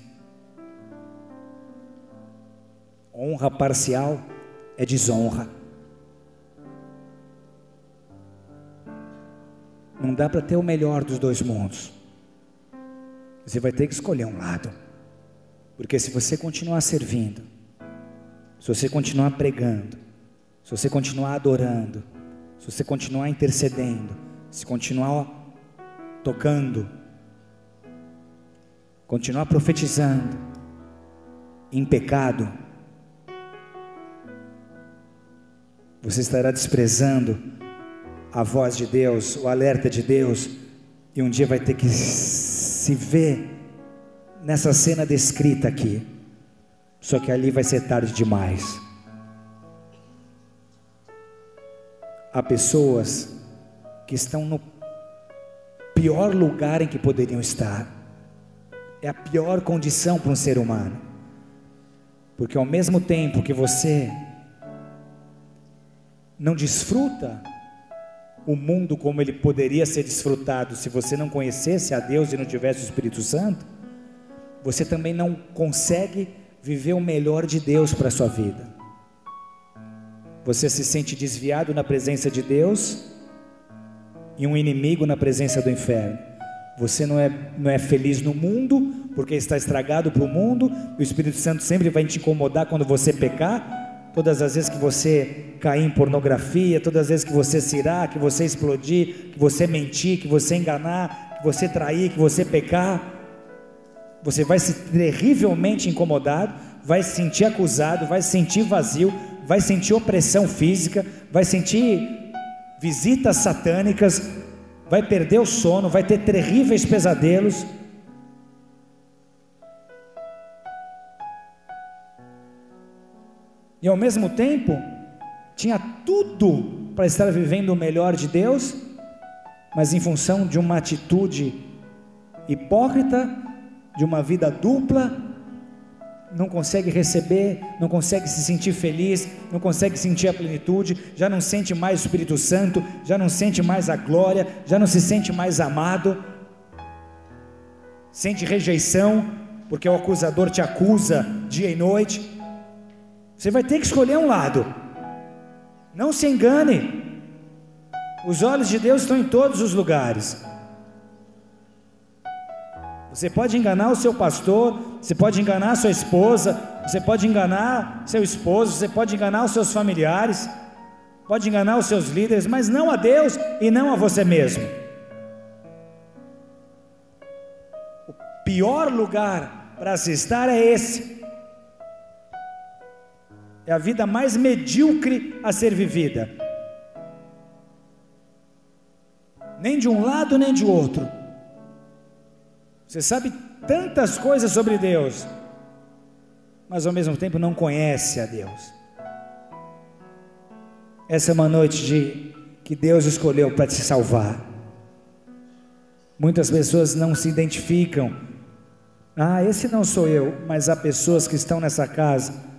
Honra parcial é desonra. Não dá para ter o melhor dos dois mundos. Você vai ter que escolher um lado. Porque se você continuar servindo, se você continuar pregando, se você continuar adorando, se você continuar intercedendo, se continuar tocando, continuar profetizando em pecado, você estará desprezando a voz de Deus, o alerta de Deus, e um dia vai ter que se ver nessa cena descrita aqui, só que ali vai ser tarde demais. Há pessoas que estão no pior lugar em que poderiam estar, é a pior condição para um ser humano, porque ao mesmo tempo que você não desfruta o mundo como ele poderia ser desfrutado se você não conhecesse a Deus e não tivesse o Espírito Santo, você também não consegue viver o melhor de Deus para a sua vida. Você se sente desviado na presença de Deus e um inimigo na presença do inferno. Você não é feliz no mundo, porque está estragado para o mundo. O Espírito Santo sempre vai te incomodar quando você pecar. Todas as vezes que você cair em pornografia, todas as vezes que você se irar, que você explodir, que você mentir, que você enganar, que você trair, que você pecar, você vai se terrivelmente incomodado, vai se sentir acusado, vai se sentir vazio, vai sentir opressão física, vai sentir visitas satânicas, vai perder o sono, vai ter terríveis pesadelos. E ao mesmo tempo, tinha tudo para estar vivendo o melhor de Deus, mas em função de uma atitude hipócrita, de uma vida dupla, não consegue receber, não consegue se sentir feliz, não consegue sentir a plenitude, já não sente mais o Espírito Santo, já não sente mais a glória, já não se sente mais amado, sente rejeição, porque o acusador te acusa dia e noite. Você vai ter que escolher um lado. Não se engane, os olhos de Deus estão em todos os lugares. Você pode enganar o seu pastor, você pode enganar a sua esposa, você pode enganar seu esposo, você pode enganar os seus familiares, pode enganar os seus líderes, mas não a Deus e não a você mesmo. O pior lugar para se estar é esse. É a vida mais medíocre a ser vivida, nem de um lado nem de outro. Você sabe tantas coisas sobre Deus, mas ao mesmo tempo não conhece a Deus. Essa é uma noite que Deus escolheu para te salvar. Muitas pessoas não se identificam. Esse não sou eu, mas há pessoas que estão nessa casa,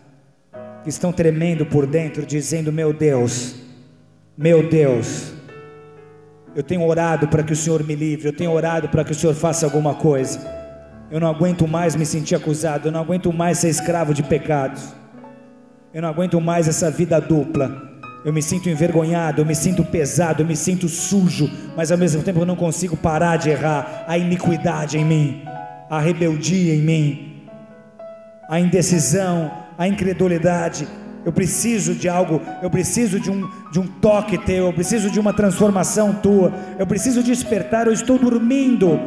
que estão tremendo por dentro, dizendo: meu Deus, eu tenho orado para que o Senhor me livre, eu tenho orado para que o Senhor faça alguma coisa, eu não aguento mais me sentir acusado, eu não aguento mais ser escravo de pecados, eu não aguento mais essa vida dupla, eu me sinto envergonhado, eu me sinto pesado, eu me sinto sujo, mas ao mesmo tempo eu não consigo parar de errar. A iniquidade em mim, a rebeldia em mim, a indecisão, a incredulidade. Eu preciso de algo, eu preciso de um toque teu, eu preciso de uma transformação tua, eu preciso despertar. Eu estou dormindo,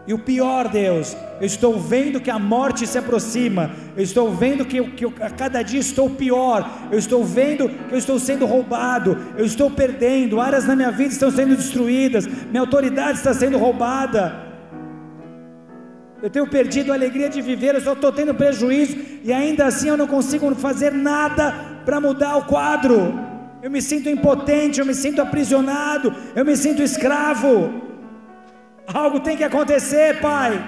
e o pior, Deus, eu estou vendo que a morte se aproxima, eu estou vendo que a cada dia estou pior, eu estou vendo que eu estou sendo roubado, eu estou perdendo, áreas na minha vida estão sendo destruídas, minha autoridade está sendo roubada, eu tenho perdido a alegria de viver, eu só estou tendo prejuízo, e ainda assim eu não consigo fazer nada para mudar o quadro. Eu me sinto impotente, eu me sinto aprisionado, eu me sinto escravo. Algo tem que acontecer, Pai.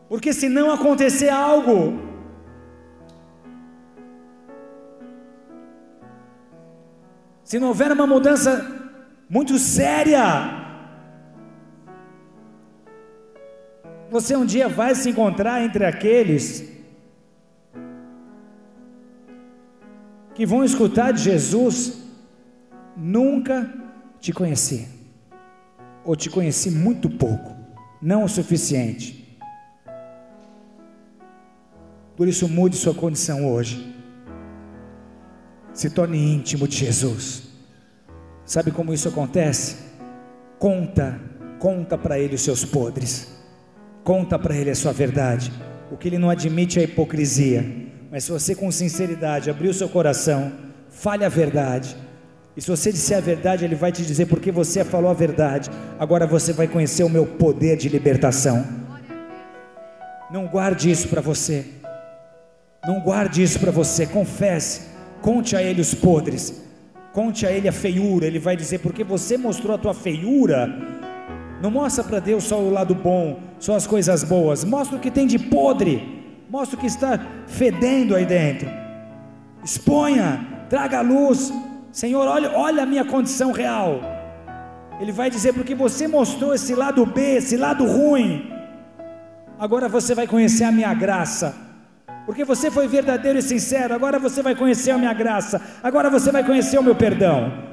Porque se não acontecer algo, se não houver uma mudança muito séria, você um dia vai se encontrar entre aqueles que vão escutar de Jesus: nunca te conheci, ou te conheci muito pouco, não o suficiente. Por isso, mude sua condição hoje. Se torne íntimo de Jesus, Sabe como isso acontece? Conta para Ele os seus podres, conta para Ele a sua verdade. O que Ele não admite é a hipocrisia, mas se você com sinceridade abrir o seu coração, fale a verdade, e se você disser a verdade, Ele vai te dizer: porque você falou a verdade, agora você vai conhecer o meu poder de libertação. Não guarde isso para você, não guarde isso para você, confesse, conte a Ele os podres, conte a Ele a feiura. Ele vai dizer: porque você mostrou a tua feiura. Não mostra para Deus só o lado bom, só as coisas boas, mostra o que tem de podre, mostra o que está fedendo aí dentro, exponha, traga a luz. Senhor, olha a minha condição real. Ele vai dizer: porque você mostrou esse lado B, esse lado ruim, agora você vai conhecer a minha graça. Porque você foi verdadeiro e sincero, agora você vai conhecer a minha graça, agora você vai conhecer o meu perdão.